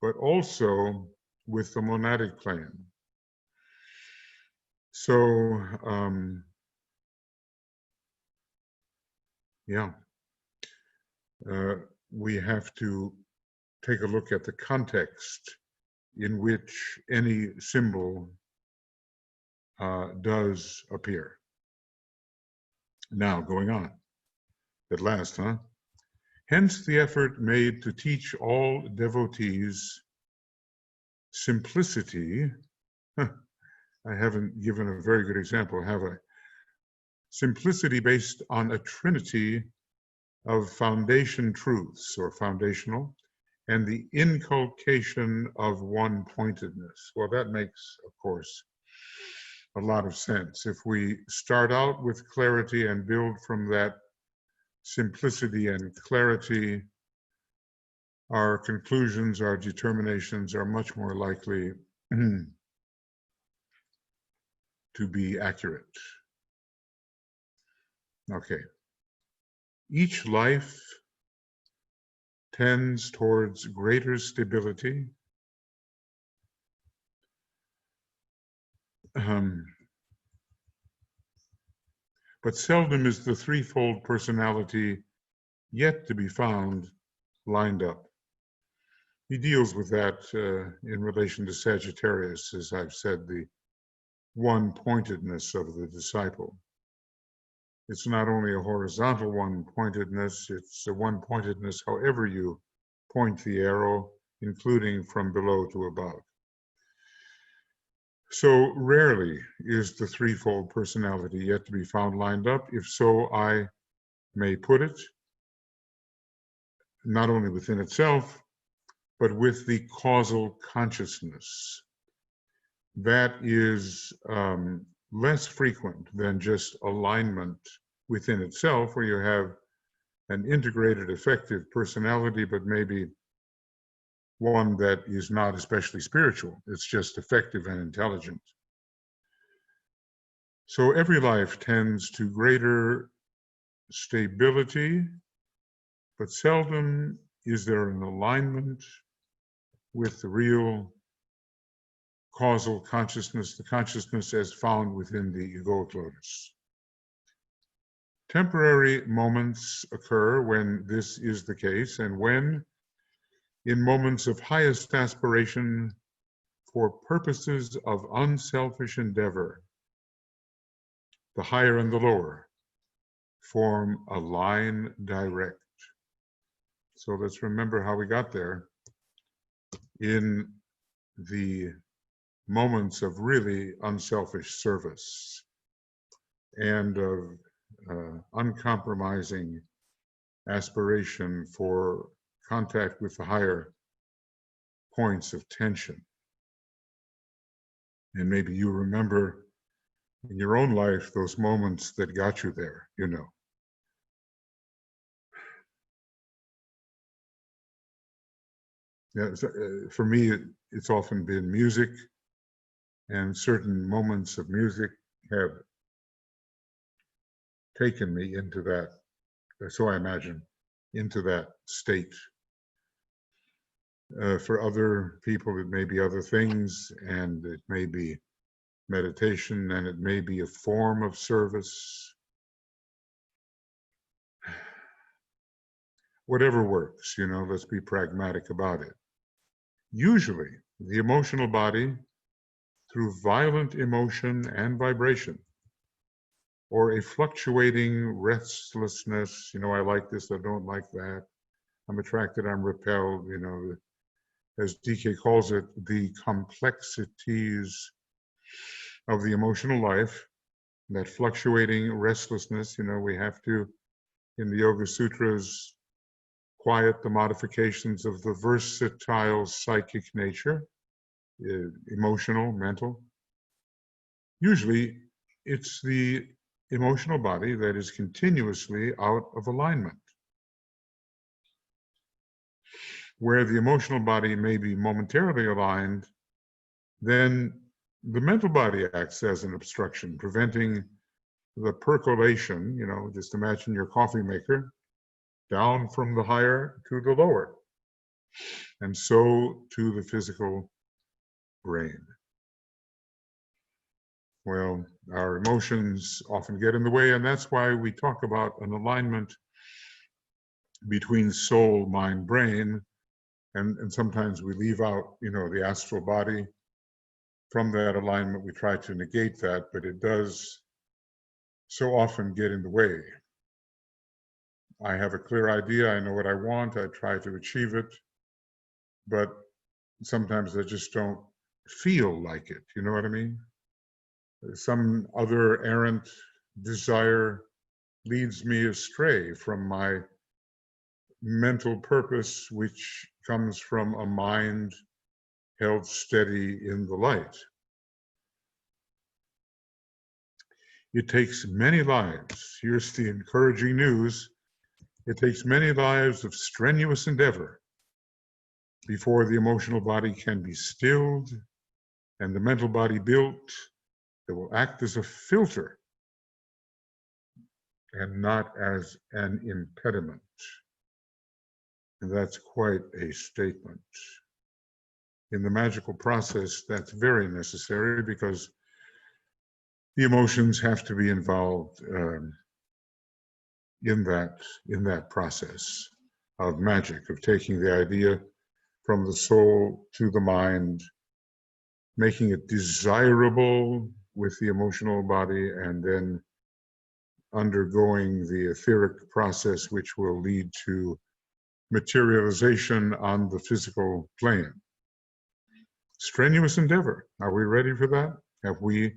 but also with the monadic plane. So, we have to take a look at the context in which any symbol does appear. Now, going on. At last, huh? Hence the effort made to teach all devotees simplicity. I haven't given a very good example, have I? Simplicity based on a trinity of foundation truths, or foundational, and the inculcation of one-pointedness. Well, that makes, of course, a lot of sense. If we start out with clarity and build from that simplicity and clarity, our conclusions, our determinations are much more likely to be accurate. Okay. Each life tends towards greater stability, but seldom is the threefold personality yet to be found lined up. He deals with that in relation to Sagittarius, as I've said, the one-pointedness of the disciple. It's not only a horizontal one-pointedness, it's a one-pointedness however you point the arrow, including from below to above. So rarely is the threefold personality yet to be found lined up. If so, I may put it, not only within itself, but with the causal consciousness. That is less frequent than just alignment within itself, where you have an integrated, effective personality, but maybe one that is not especially spiritual. It's just effective and intelligent. So every life tends to greater stability, but seldom is there an alignment with the real causal consciousness, the consciousness as found within the egoic lotus. Temporary moments occur when this is the case, and when, in moments of highest aspiration for purposes of unselfish endeavor, the higher and the lower form a line direct. So let's remember how we got there. In the moments of really unselfish service and of uncompromising aspiration for contact with the higher points of tension. And maybe you remember in your own life those moments that got you there, Yeah, so, for me, it's often been music, and certain moments of music have taken me into that, so I imagine, into that state. For other people, it may be other things, and it may be meditation, and it may be a form of service. Whatever works, let's be pragmatic about it. Usually, the emotional body, through violent emotion and vibration, or a fluctuating restlessness, I like this, I don't like that, I'm attracted, I'm repelled, as DK calls it, the complexities of the emotional life, that fluctuating restlessness, we have to, in the Yoga Sutras, quiet the modifications of the versatile psychic nature, emotional, mental. Usually, it's the emotional body that is continuously out of alignment. Where the emotional body may be momentarily aligned, then the mental body acts as an obstruction, preventing the percolation, just imagine your coffee maker, down from the higher to the lower, and so to the physical brain. Well, our emotions often get in the way, and that's why we talk about an alignment between soul, mind, brain, and sometimes we leave out, the astral body. From that alignment, we try to negate that, but it does so often get in the way. I have a clear idea, I know what I want, I try to achieve it, but sometimes I just don't feel like it, you know what I mean? Some other errant desire leads me astray from my mental purpose, which comes from a mind held steady in the light. It takes many lives. Here's the encouraging news. It takes many lives of strenuous endeavor before the emotional body can be stilled and the mental body built that will act as a filter and not as an impediment. And that's quite a statement. In the magical process, that's very necessary because the emotions have to be involved in that process of magic, of taking the idea from the soul to the mind, making it desirable with the emotional body, and then undergoing the etheric process, which will lead to materialization on the physical plane. Strenuous endeavor. Are we ready for that? Have we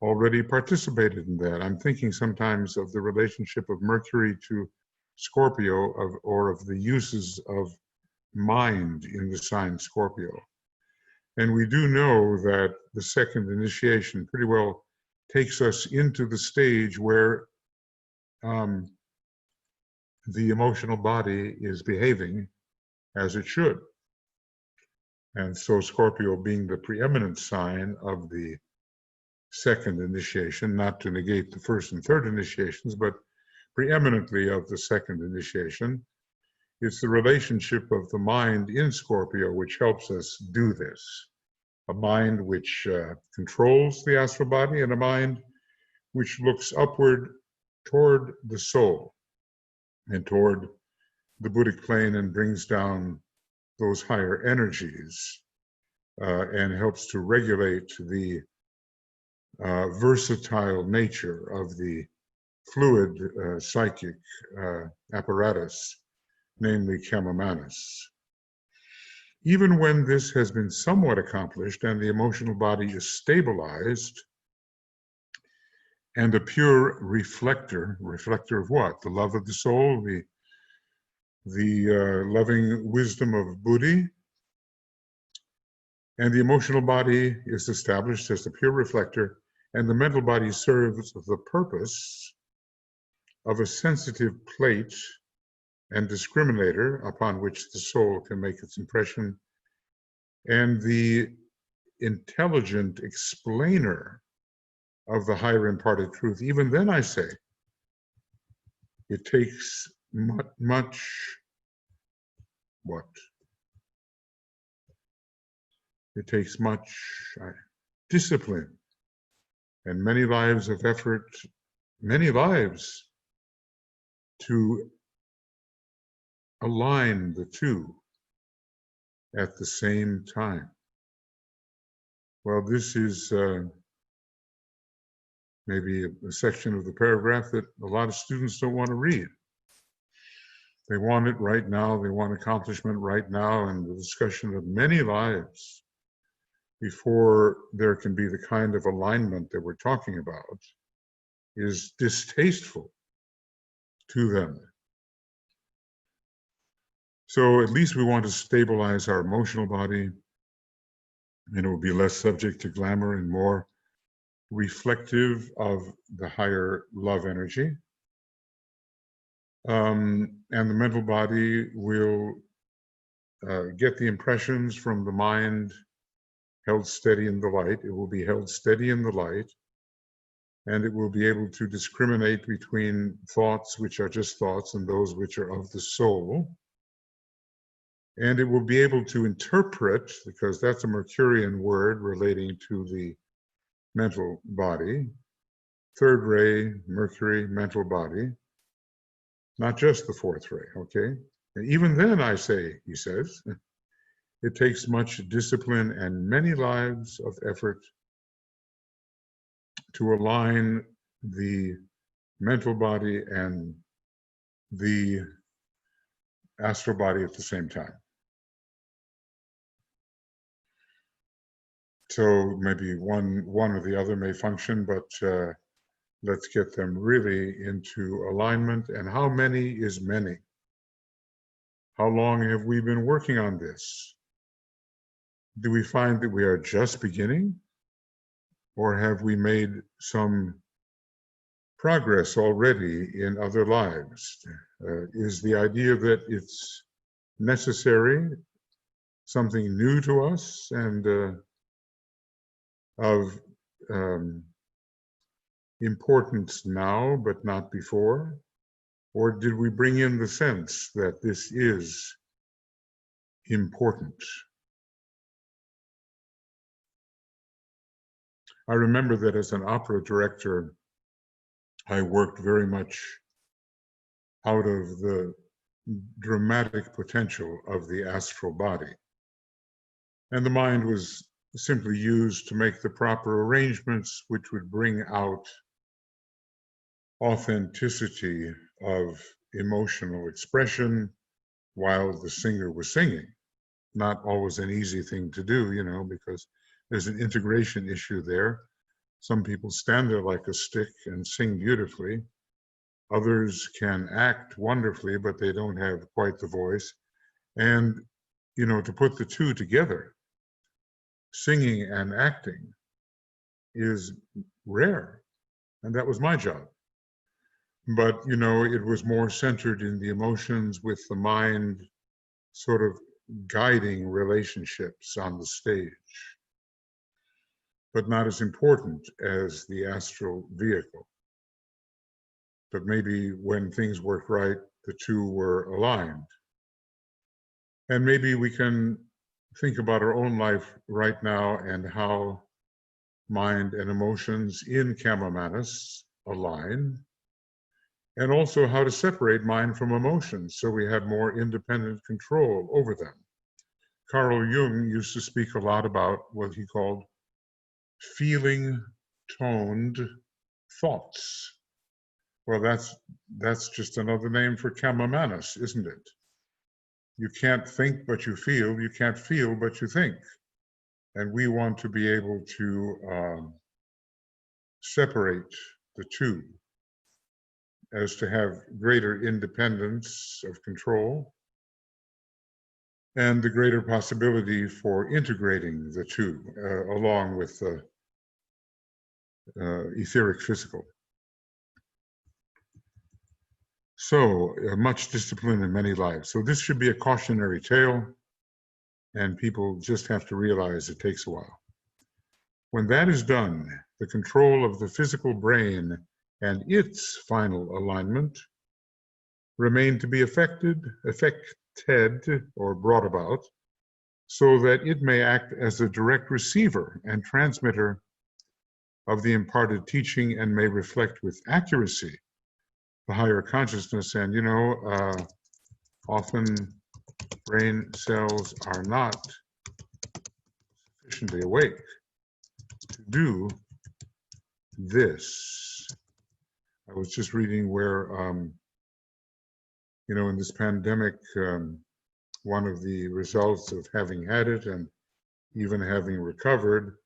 already participated in that? I'm thinking sometimes of the relationship of Mercury to Scorpio, or of the uses of mind in the sign Scorpio. And we do know that the second initiation pretty well takes us into the stage where the emotional body is behaving as it should. And so Scorpio being the preeminent sign of the second initiation, not to negate the first and third initiations, but preeminently of the second initiation, it's the relationship of the mind in Scorpio which helps us do this. A mind which controls the astral body, and a mind which looks upward toward the soul and toward the Buddhic plane and brings down those higher energies and helps to regulate the versatile nature of the fluid psychic apparatus, namely Chemamanus. Even when this has been somewhat accomplished and the emotional body is stabilized, and a pure reflector of what? The love of the soul, the loving wisdom of Buddhi, and the emotional body is established as the pure reflector, and the mental body serves the purpose of a sensitive plate and discriminator upon which the soul can make its impression and the intelligent explainer of the higher imparted truth, even then I say, it takes much, what? It takes much discipline and many lives of effort, many lives to align the two at the same time. Well, this is maybe a section of the paragraph that a lot of students don't want to read. They want it right now, they want accomplishment right now, and the discussion of many lives before there can be the kind of alignment that we're talking about is distasteful to them. So at least we want to stabilize our emotional body, and it will be less subject to glamour and more reflective of the higher love energy. And the mental body will get the impressions from the mind held steady in the light. It will be held steady in the light, and it will be able to discriminate between thoughts which are just thoughts and those which are of the soul. And it will be able to interpret, because that's a Mercurian word relating to the mental body, third ray, Mercury, mental body, not just the fourth ray, okay? And even then, I say, he says, it takes much discipline and many lives of effort to align the mental body and the astral body at the same time. So maybe one or the other may function, but let's get them really into alignment. And how many is many? How long have we been working on this? Do we find that we are just beginning? Or have we made some progress already in other lives? Is the idea that it's necessary, something new to us and of importance now but not before? Or did we bring in the sense that this is important? I remember that as an opera director, I worked very much out of the dramatic potential of the astral body. And the mind was simply used to make the proper arrangements which would bring out authenticity of emotional expression while the singer was singing. Not always an easy thing to do, you know, because there's an integration issue there. Some people stand there like a stick and sing beautifully. Others can act wonderfully, but they don't have quite the voice. And, you know, to put the two together, singing and acting, is rare. And that was my job. But, you know, it was more centered in the emotions with the mind sort of guiding relationships on the stage, but not as important as the astral vehicle. But maybe when things worked right, the two were aligned. And maybe we can think about our own life right now and how mind and emotions in Kama Manas align, and also how to separate mind from emotions so we have more independent control over them. Carl Jung used to speak a lot about what he called feeling-toned thoughts. Well, that's just another name for Kama Manas, isn't it? You can't think but you feel, you can't feel but you think. And we want to be able to separate the two as to have greater independence of control and the greater possibility for integrating the two along with the etheric physical. So much discipline in many lives. So this should be a cautionary tale. and people just have to realize it takes a while. When that is done, the control of the physical brain and its final alignment remain to be affected or brought about, so that it may act as a direct receiver and transmitter of the imparted teaching and may reflect with accuracy the higher consciousness. And often brain cells are not sufficiently awake to do this. I was just reading where, in this pandemic, one of the results of having had it and even having recovered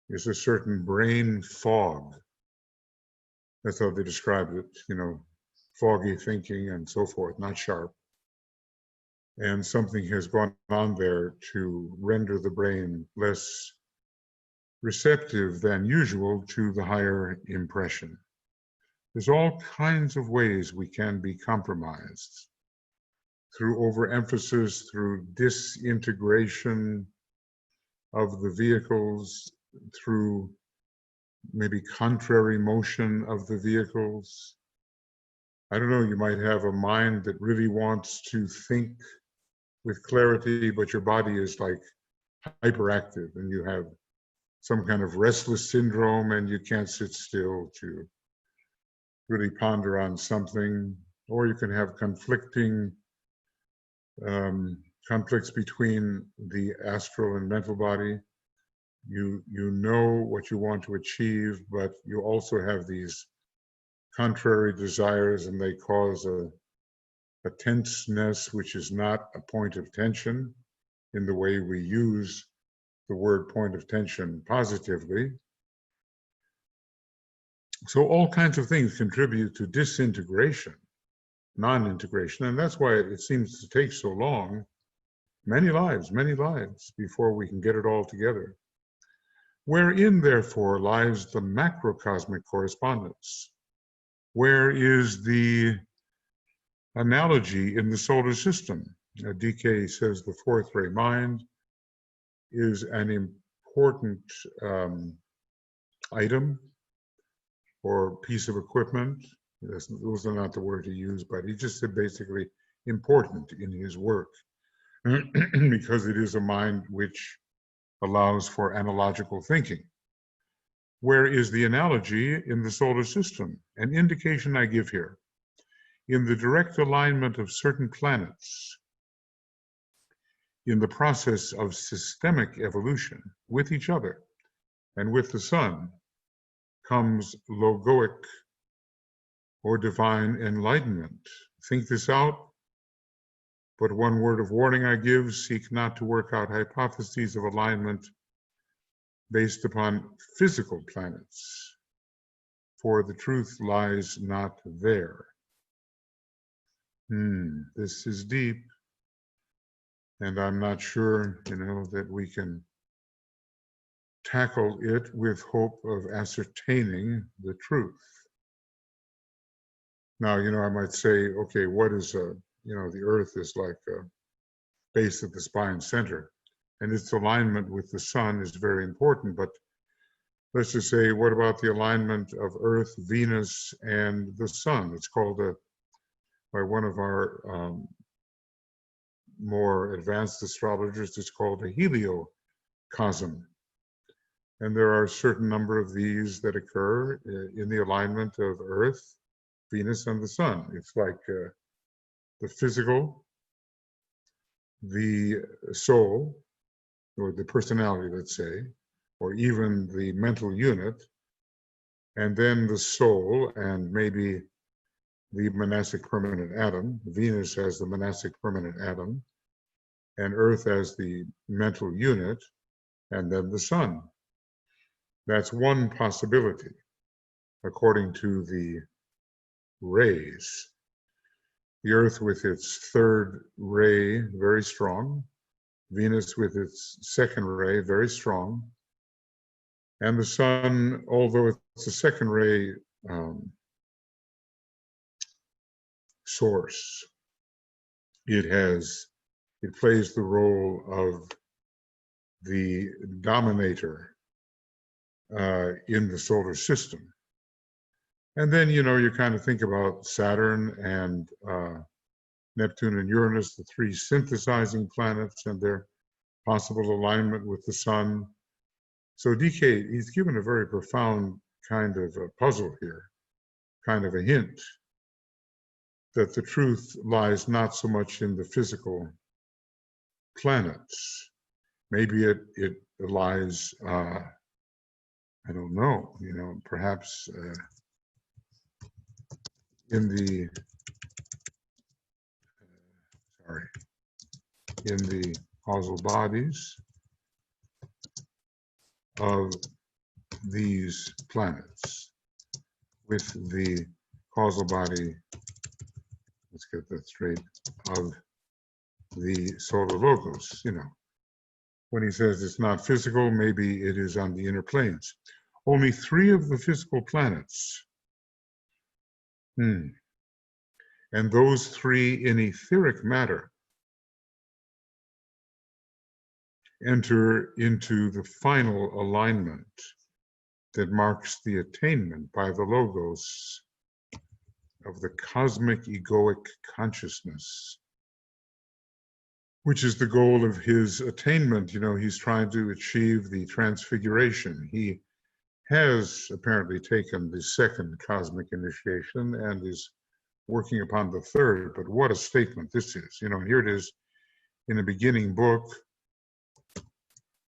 is a certain brain fog. That's how they described it, foggy thinking and so forth, not sharp. And something has gone on there to render the brain less receptive than usual to the higher impression. There's all kinds of ways we can be compromised through overemphasis, through disintegration of the vehicles, through maybe contrary motion of the vehicles. I don't know, you might have a mind that really wants to think with clarity, but your body is like hyperactive and you have some kind of restless syndrome and you can't sit still to really ponder on something. Or you can have conflicting conflicts between the astral and mental body. You know what you want to achieve, but you also have these contrary desires, and they cause a tenseness, which is not a point of tension in the way we use the word point of tension positively. So all kinds of things contribute to disintegration, non-integration, and that's why it seems to take so long, many lives, before we can get it all together. Wherein, therefore, lies the macrocosmic correspondence? Where is the analogy in the solar system? DK says the fourth ray mind is an important item or piece of equipment. Those are not the word he used, but he just said basically important in his work because it is a mind which allows for analogical thinking. Where is the analogy in the solar system? An indication I give here. In the direct alignment of certain planets, in the process of systemic evolution with each other and with the sun, comes logoic or divine enlightenment. Think this out, but one word of warning I give: seek not to work out hypotheses of alignment based upon physical planets, for the truth lies not there. This is deep, and I'm not sure, that we can tackle it with hope of ascertaining the truth. Now, I might say, okay, what is the earth is like a base of the spine center, and its alignment with the sun is very important, but let's just say, what about the alignment of Earth, Venus, and the sun? It's called, by one of our more advanced astrologers, it's called a heliocosm. And there are a certain number of these that occur in the alignment of Earth, Venus, and the sun. It's like the physical, the soul, or the personality, let's say, or even the mental unit, and then the soul, and maybe the monastic permanent atom. Venus as the monastic permanent atom, and Earth as the mental unit, and then the sun. That's one possibility, according to the rays. The Earth with its third ray, very strong. Venus with its second ray, very strong. And the sun, although it's a second ray source, it has It plays the role of the dominator in the solar system. And then, you know, you kind of think about Saturn and Neptune and Uranus, the three synthesizing planets, and their possible alignment with the sun. So DK, he's given a very profound kind of a puzzle here, kind of a hint that the truth lies not so much in the physical planets. Maybe it lies, I don't know, you know, perhaps in the, in the causal bodies of these planets, with the causal body, let's get that straight, of the solar logos, you know. When he says it's not physical, maybe it is on the inner planes. Only 3 of the physical planets, and those 3 in etheric matter, enter into the final alignment that marks the attainment by the logos of the cosmic egoic consciousness, which is the goal of his attainment. You know, he's trying to achieve the transfiguration. He has apparently taken the 2nd cosmic initiation and is working upon the 3rd, but what a statement this is. You know, and here it is in a beginning book,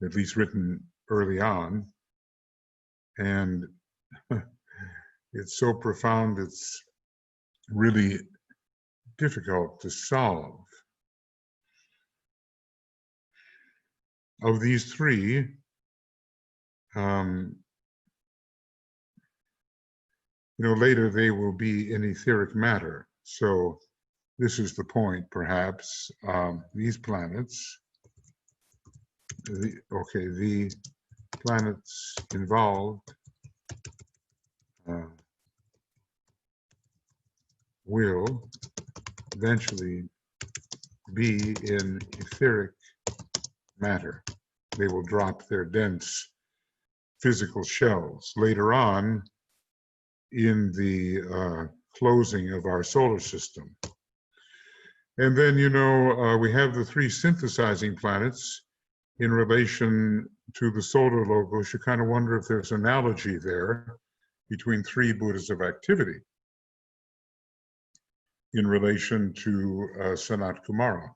at least written early on, and it's so profound, it's really difficult to solve. Of these 3, you know, later they will be in etheric matter. So this is the point, perhaps. These planets, the planets involved will eventually be in etheric matter. They will drop their dense physical shells later on in the closing of our solar system. And then, you know, we have the 3 synthesizing planets in relation to the solar logos. You kind of wonder if there's an analogy there between 3 Buddhas of activity in relation to Sanat Kumara.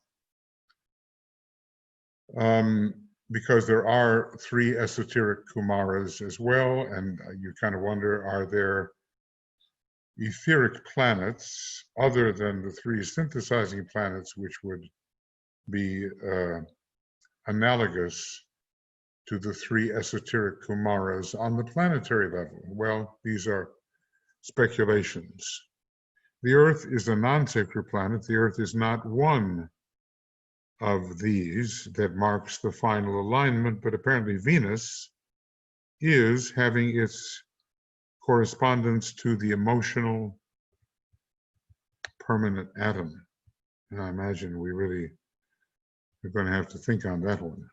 Because there are 3 esoteric Kumaras as well, and you kind of wonder, are there etheric planets other than the 3 synthesizing planets which would be analogous to the 3 esoteric Kumaras on the planetary level? Well, these are speculations. The Earth is a non-sacred planet. The Earth is not one of these that marks the final alignment, but apparently Venus is having its correspondence to the emotional permanent atom. And I imagine we really are going to have to think on that one.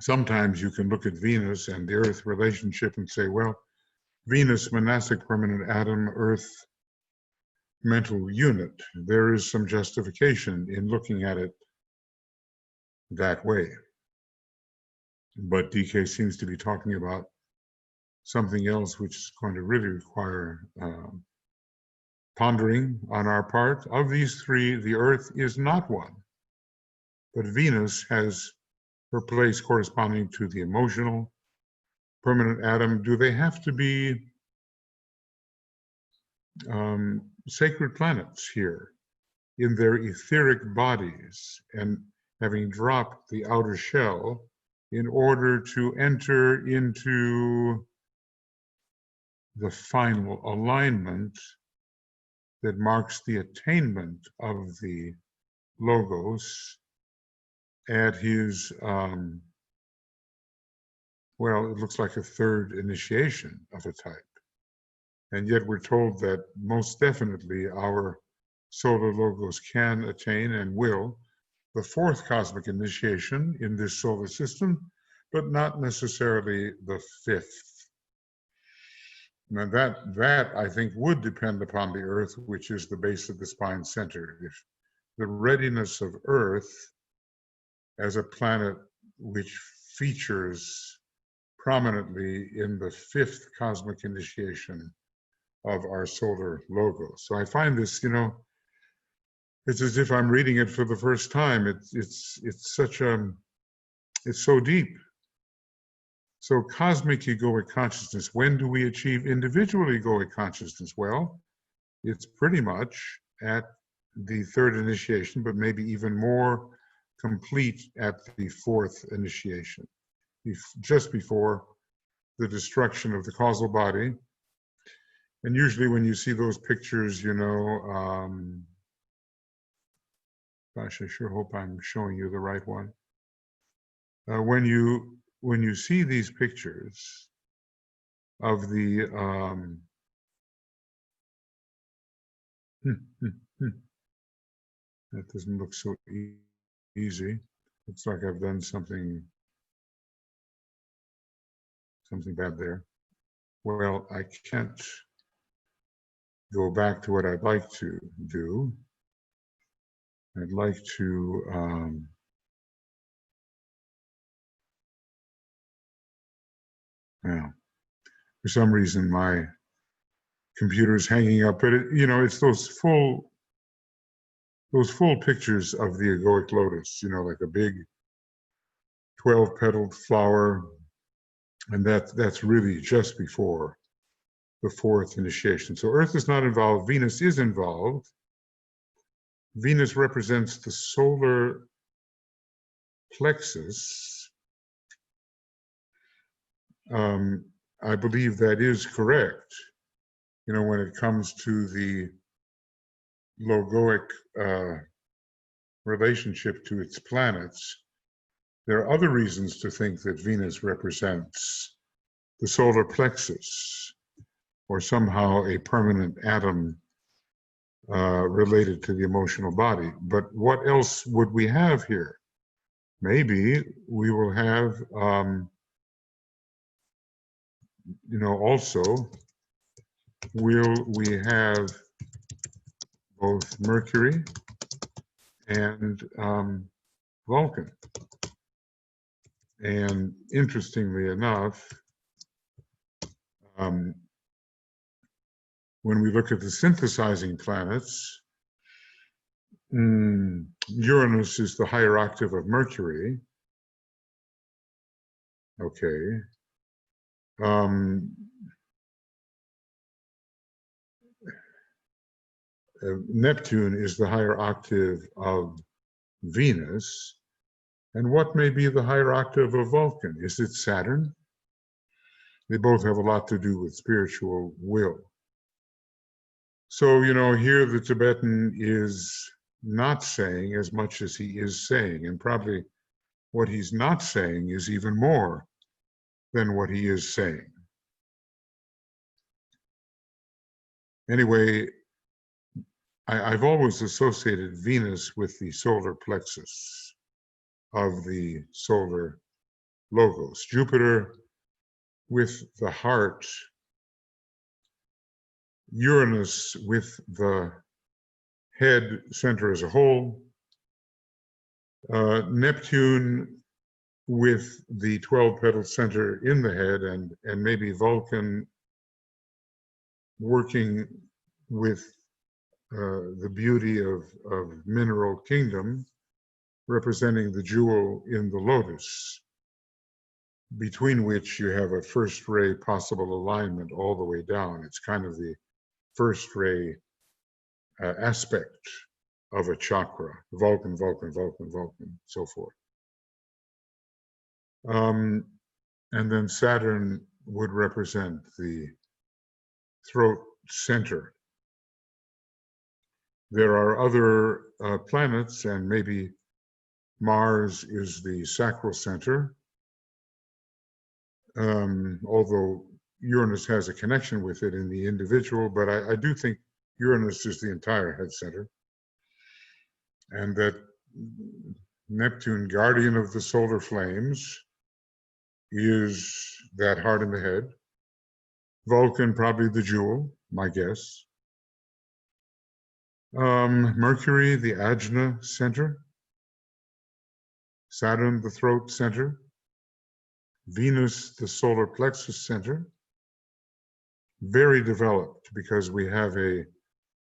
Sometimes you can look at Venus and the Earth relationship and say, well, Venus, monastic permanent atom, Earth, mental unit. There is some justification in looking at it that way. But DK seems to be talking about something else which is going to really require pondering on our part. Of these 3, the Earth is not one, but Venus has her place corresponding to the emotional permanent atom. Do they have to be sacred planets here in their etheric bodies and having dropped the outer shell in order to enter into the final alignment that marks the attainment of the logos at his, well, it looks like a 3rd initiation of a type. And yet we're told that most definitely our solar logos can attain and will the fourth cosmic initiation in this solar system, but not necessarily the fifth. Now that I think would depend upon the Earth, which is the base of the spine center. If the readiness of Earth as a planet which features prominently in the fifth cosmic initiation of our solar logo. So I find this, it's as if I'm reading it for the first time. It's so deep. So cosmic egoic consciousness, when do we achieve individual egoic consciousness? Well, it's pretty much at the third initiation, but maybe even more complete at the fourth initiation, just before the destruction of the causal body. And usually when you see those pictures, gosh, I sure hope I'm showing you the right one. When you see these pictures of the that doesn't look so easy. Looks like I've done something bad there. Well, I can't go back to what I'd like to do. I'd like to well, for some reason my computer is hanging up, but it's those full pictures of the egoic lotus, like a big 12-petaled flower, and that's really just before the fourth initiation. So Earth is not involved, Venus is involved. Venus represents the solar plexus. I believe that is correct. When it comes to the logoic relationship to its planets, there are other reasons to think that Venus represents the solar plexus, or somehow a permanent atom related to the emotional body. But what else would we have here? Maybe we will have, also, will we have both Mercury and Vulcan. And interestingly enough, when we look at the synthesizing planets, Uranus is the higher octave of Mercury. Okay. Neptune is the higher octave of Venus. And what may be the higher octave of Vulcan? Is it Saturn? They both have a lot to do with spiritual will. So, here the Tibetan is not saying as much as he is saying, and probably what he's not saying is even more than what he is saying. Anyway, I've always associated Venus with the solar plexus of the solar logos. Jupiter with the heart, Uranus with the head center as a whole, Neptune with the 12-petal center in the head, and maybe Vulcan working with the beauty of mineral kingdom, representing the jewel in the lotus, between which you have a first ray possible alignment all the way down. It's kind of the first ray aspect of a chakra, Vulcan, Vulcan, Vulcan, Vulcan, so forth. And then Saturn would represent the throat center. There are other planets, and maybe Mars is the sacral center, although Uranus has a connection with it in the individual, but I do think Uranus is the entire head center. and that Neptune, guardian of the solar flames, is that heart in the head. Vulcan, probably the jewel, my guess. Mercury, the ajna center. Saturn, the throat center. Venus, the solar plexus center. Very developed because we have a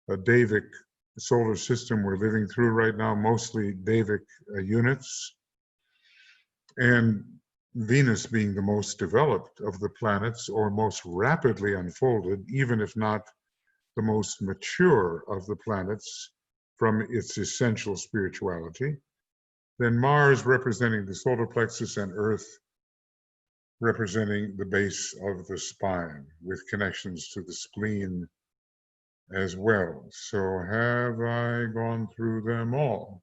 Davic solar system we're living through right now, mostly Davic units. And Venus being the most developed of the planets, or most rapidly unfolded, even if not the most mature of the planets from its essential spirituality. Then Mars representing the solar plexus, and Earth representing the base of the spine with connections to the spleen as well. So have I gone through them all?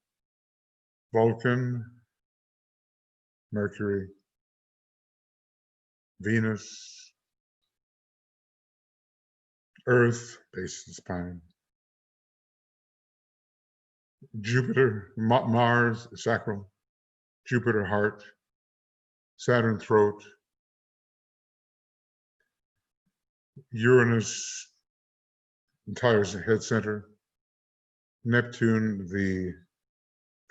Vulcan, Mercury, Venus, Earth, base of the spine, Jupiter, Mars, sacral, Jupiter, heart, Saturn, throat, Uranus, entire head center, Neptune, the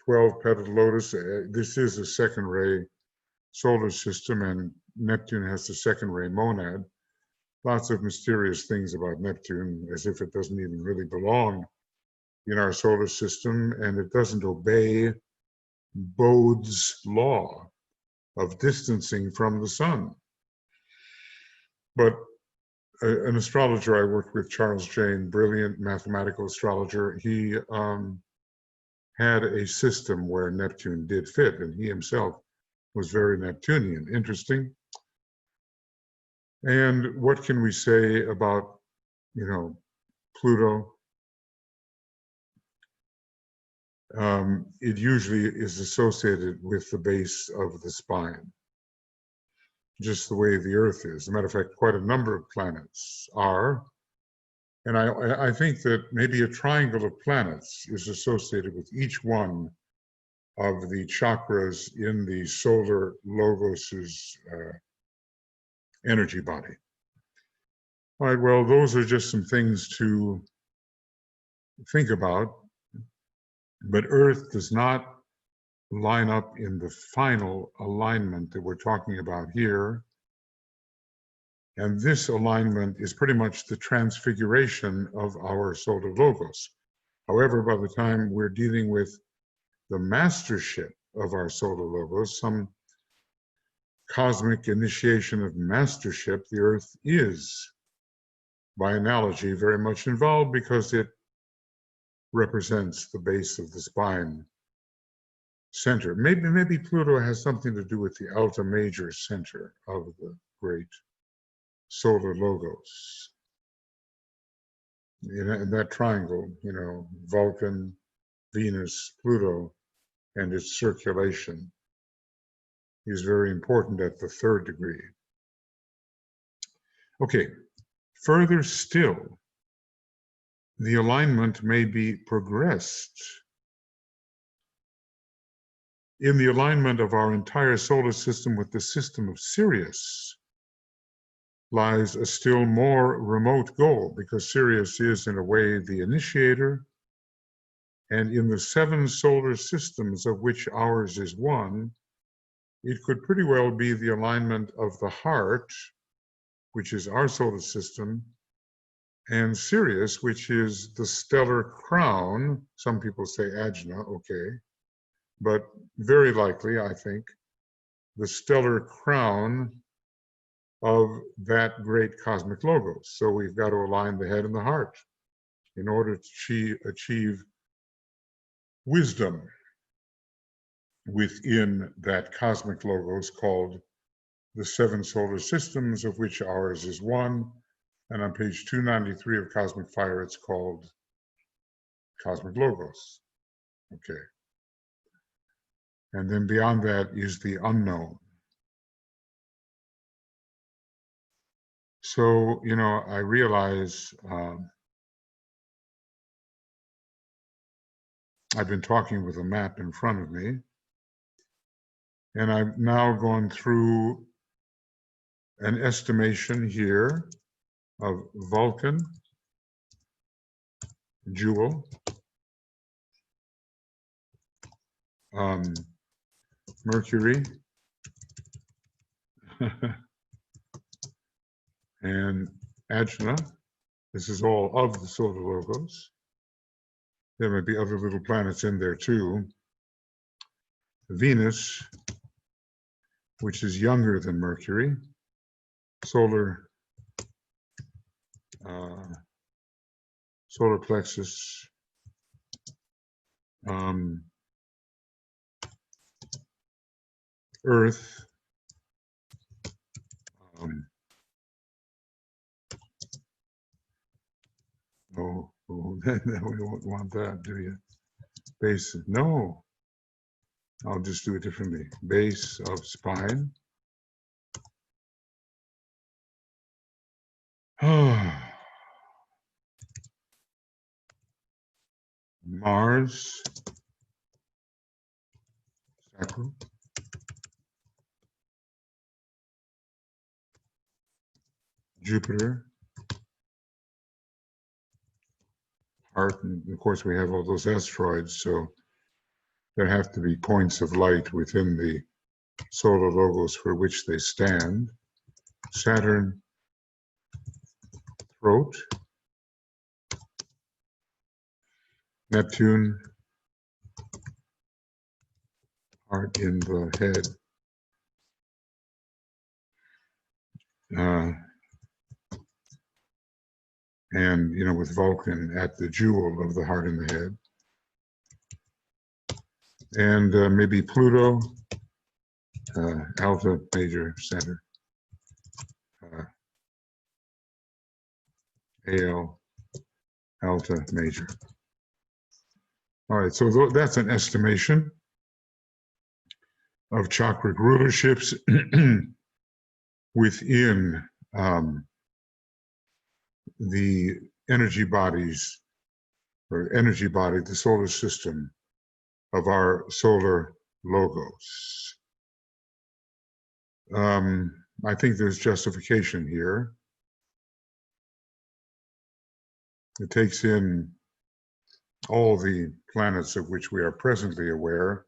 12-petaled lotus. This is a second ray solar system, and Neptune has the second ray monad. Lots of mysterious things about Neptune, as if it doesn't even really belong in our solar system, and it doesn't obey Bode's law of distancing from the sun. But an astrologer I worked with, Charles Jane, brilliant mathematical astrologer, he had a system where Neptune did fit, and he himself was very Neptunian. Interesting. And what can we say about, Pluto? It usually is associated with the base of the spine, just the way the Earth is. As a matter of fact, quite a number of planets are. And I think that maybe a triangle of planets is associated with each one of the chakras in the solar logos's energy body. All right, well, those are just some things to think about. But Earth does not line up in the final alignment that we're talking about here. And this alignment is pretty much the transfiguration of our solar logos. However, by the time we're dealing with the mastership of our solar logos, some cosmic initiation of mastership, the Earth is, by analogy, very much involved because it represents the base of the spine center. Maybe Pluto has something to do with the Alta Major center of the great solar logos. In that triangle, Vulcan, Venus, Pluto, and its circulation is very important at the third degree. Okay, further still, the alignment may be progressed. In the alignment of our entire solar system with the system of Sirius lies a still more remote goal, because Sirius is, in a way, the initiator, and in the 7 solar systems of which ours is one, it could pretty well be the alignment of the heart, which is our solar system, and Sirius, which is the stellar crown. Some people say ajna, okay, but very likely, I think, the stellar crown of that great cosmic logos. So we've got to align the head and the heart in order to achieve wisdom within that cosmic logos called the 7 solar systems, of which ours is one. And on page 293 of Cosmic Fire, it's called Cosmic Logos. Okay. And then beyond that is the unknown. So, I realize I've been talking with a map in front of me, and I've now gone through an estimation here of Vulcan, Jewel, Mercury, and Ajna. This is all of the solar logos. There might be other little planets in there too. Venus, which is younger than Mercury, solar plexus, Earth, no, we won't want that, do you? Base, no. I'll just do it differently. Base of spine. Mars, sacral. Jupiter, heart, and of course we have all those asteroids, so there have to be points of light within the solar logos for which they stand. Saturn, throat. Neptune, heart in the head. And, you know, with Vulcan at the jewel of the heart in the head. And maybe Pluto, alpha major center. AL, alpha major. All right, so that's an estimation of chakric rulerships within the energy bodies, or energy body, the solar system of our solar logos. I think there's justification here. It takes in all the planets of which we are presently aware.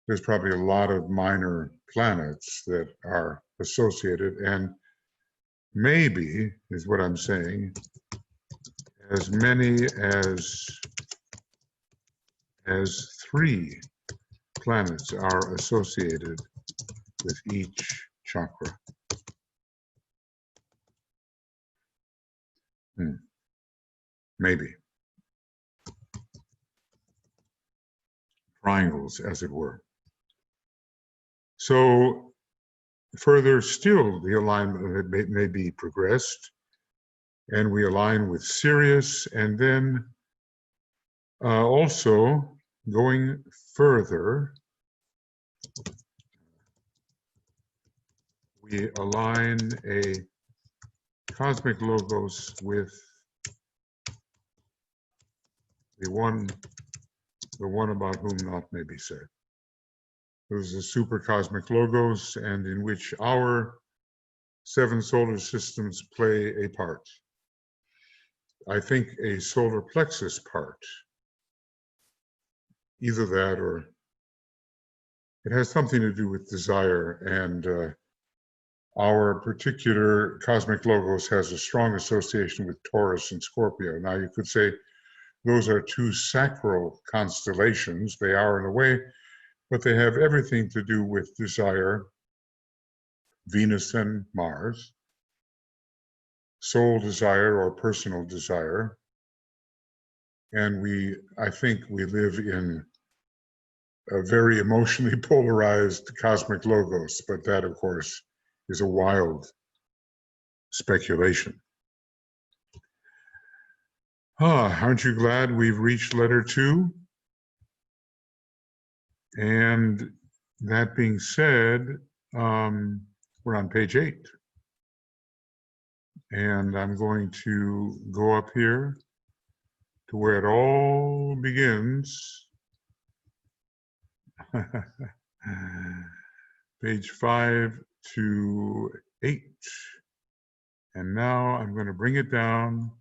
There's probably a lot of minor planets that are associated, and maybe, is what I'm saying, as many as 3 planets are associated with each chakra. Maybe. Triangles, as it were. So further still, the alignment may be progressed, and we align with Sirius, and then also going further, we align a cosmic logos with the one about whom not may be said. Those are super cosmic logos, and in which our 7 solar systems play a part. I think a solar plexus part. Either that, or it has something to do with desire, and our particular cosmic logos has a strong association with Taurus and Scorpio. Now you could say those are 2 sacral constellations. They are in a way, but they have everything to do with desire, Venus and Mars, soul desire or personal desire. And I think we live in a very emotionally polarized cosmic logos, but that, of course, is a wild speculation. Aren't you glad we've reached letter 2? And that being said, we're on page 8. And I'm going to go up here to where it all begins. Page 5 to 8. And now I'm going to bring it down,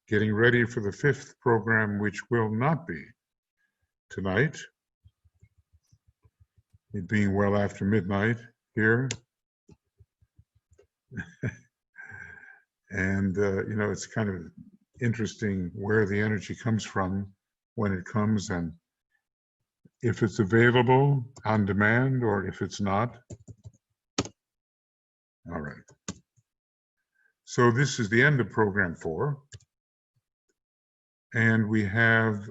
getting ready for the 5th program, which will not be tonight, it being well after midnight here. And, you know, it's kind of interesting where the energy comes from when it comes, and if it's available on demand or if it's not. All right. So this is the end of program 4. And we have,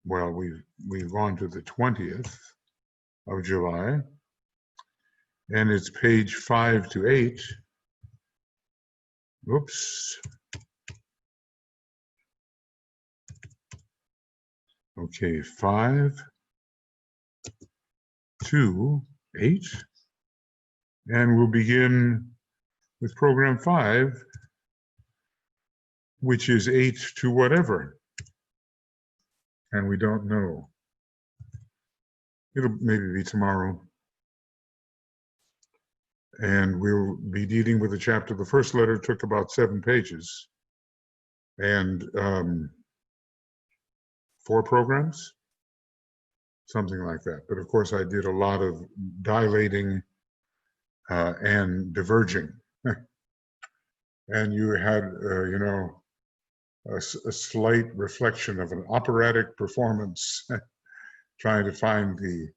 well, we've gone to the 20th of July, and it's page 5 to 8. Oops. Okay, 5 to 8. And we'll begin with program 5, which is 8 to whatever. And we don't know. It'll maybe be tomorrow. And we'll be dealing with a chapter. The first letter took about 7 pages. And 4 programs? Something like that. But of course, I did a lot of dilating and diverging. And you had, you know, a slight reflection of an operatic performance, trying to find the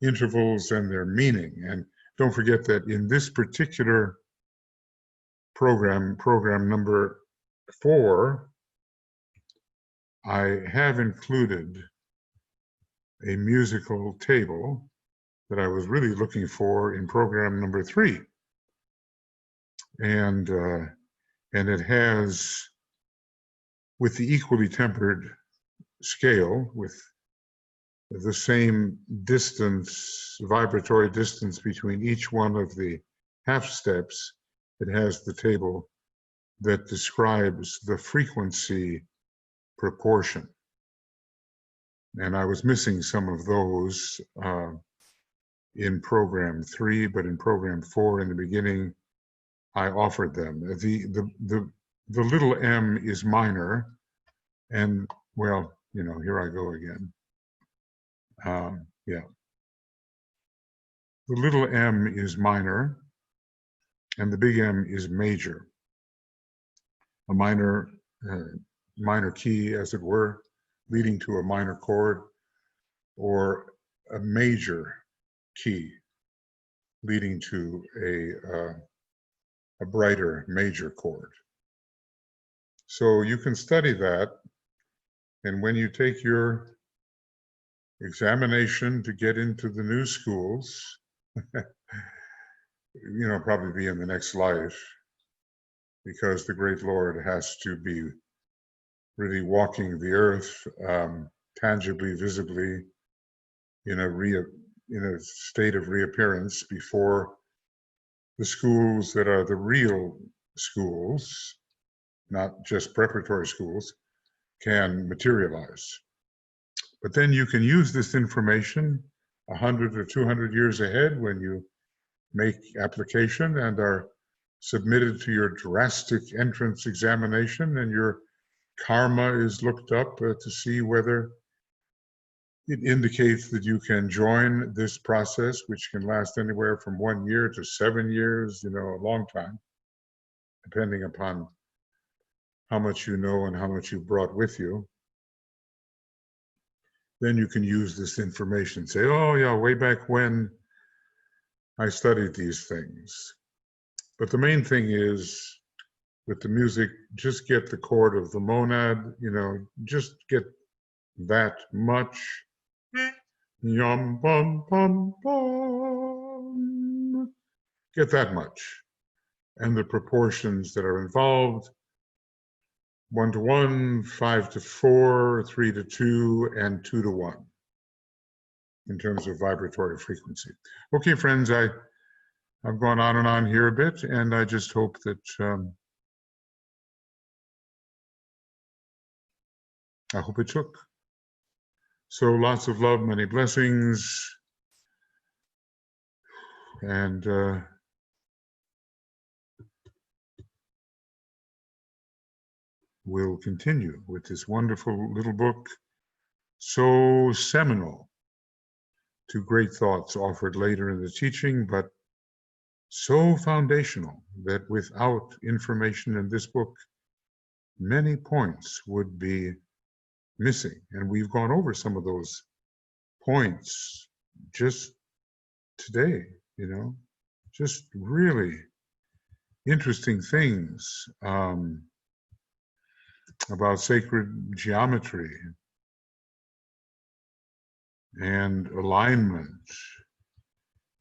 intervals and their meaning. And don't forget that in this particular program, program number 4, I have included a musical table that I was really looking for in program number 3. And it has, with the equally tempered scale, with the same distance, vibratory distance between each one of the half steps, it has the table that describes the frequency proportion. And I was missing some of those in program 3, but in program 4 in the beginning, I offered them. The little m is minor, and well, you know, here I go again. Yeah. The little m is minor, and the big M is major. A minor key, as it were, leading to a minor chord, or a major key leading to a brighter major chord. So you can study that, and when you take your examination to get into the new schools, you know, probably be in the next life, because the great Lord has to be really walking the earth tangibly, visibly, in a state of reappearance before the schools that are the real schools, not just preparatory schools, can materialize. But then you can use this information 100 or 200 years ahead when you make application and are submitted to your drastic entrance examination, and your karma is looked up to see whether it indicates that you can join this process, which can last anywhere from 1 year to 7 years, you know, a long time, depending upon how much you know and how much you brought with you. Then you can use this information, say, oh yeah, way back when I studied these things. But the main thing is, with the music, just get the chord of the monad, you know, just get that much. Yum, bum, bum, bum. Get that much. And the proportions that are involved, 1 to 1, 5 to 4, 3 to 2, and 2 to 1 in terms of vibratory frequency. Okay, friends, I've gone on and on here a bit, and I just hope that I hope it took. So lots of love, many blessings, and we'll continue with this wonderful little book, so seminal to great thoughts offered later in the teaching, but so foundational that without information in this book, many points would be missing. And we've gone over some of those points just today, you know, just really interesting things about sacred geometry and alignment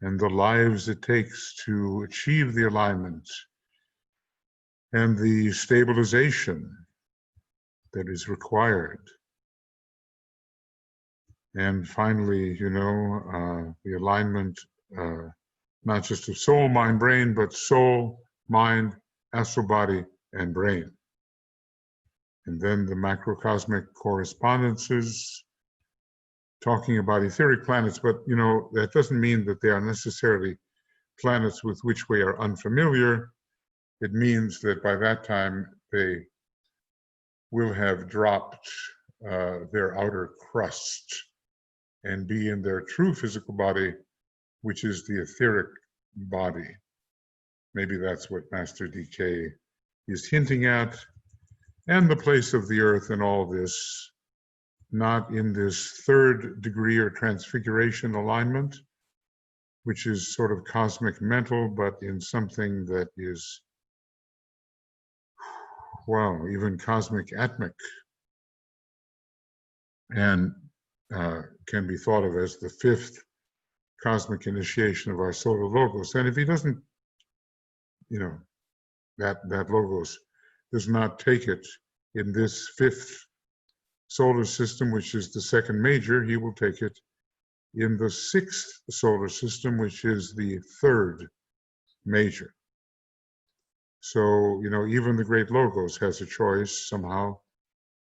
and the lives it takes to achieve the alignment and the stabilization that is required. And finally, you know, the alignment, not just of soul, mind, brain, but soul, mind, astral body, and brain. And then the macrocosmic correspondences, talking about etheric planets, but, you know, that doesn't mean that they are necessarily planets with which we are unfamiliar. It means that by that time they will have dropped their outer crust and be in their true physical body, which is the etheric body. Maybe that's what Master DK is hinting at. And the place of the earth in all this, not in this third degree or transfiguration alignment, which is sort of cosmic mental, but in something that is, wow, even cosmic atmic, and can be thought of as the fifth cosmic initiation of our solar logos. And if he doesn't, you know, that logos does not take it in this fifth solar system, which is the second major, he will take it in the sixth solar system, which is the third major. So, you know, even the great logos has a choice somehow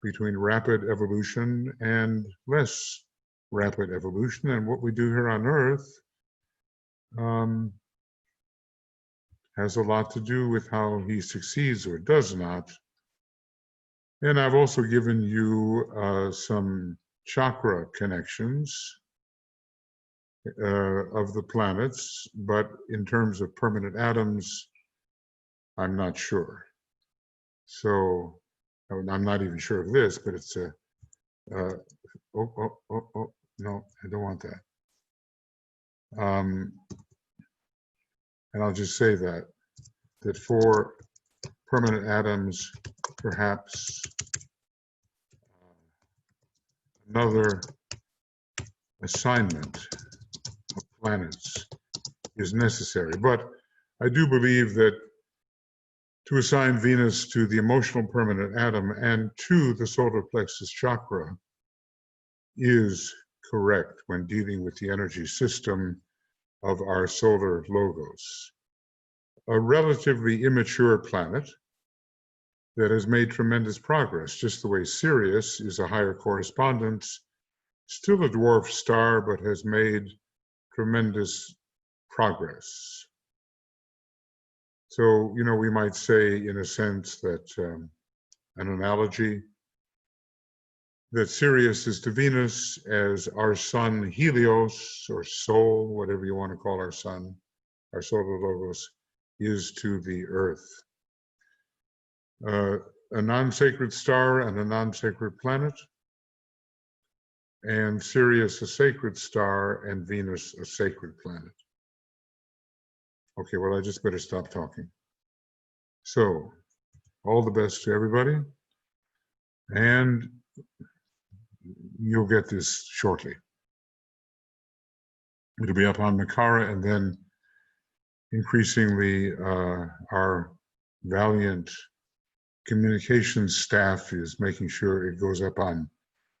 between rapid evolution and less rapid evolution. And what we do here on Earth has a lot to do with how he succeeds or does not. And I've also given you some chakra connections of the planets, but in terms of permanent atoms, I'm not sure. So I'm not even sure of this, but it's a, no, I don't want that. And I'll just say that for permanent atoms, perhaps another assignment of planets is necessary. But I do believe that to assign Venus to the emotional permanent atom and to the solar plexus chakra is correct when dealing with the energy system of our solar logos. A relatively immature planet that has made tremendous progress, just the way Sirius is a higher correspondence, still a dwarf star, but has made tremendous progress. So, you know, we might say, in a sense, that an analogy, that Sirius is to Venus as our sun Helios, or soul, whatever you want to call our sun, our solar logos, is to the Earth. A non-sacred star and a non-sacred planet, and Sirius a sacred star and Venus a sacred planet. Okay, well, I just better stop talking. So, all the best to everybody, and you'll get this shortly. It'll be up on Makara, and then increasingly our valiant communications staff is making sure it goes up on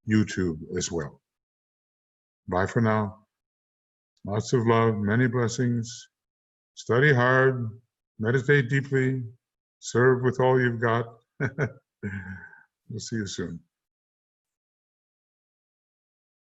YouTube as well. Bye for now. Lots of love, many blessings. Study hard, meditate deeply, serve with all you've got. We'll see you soon.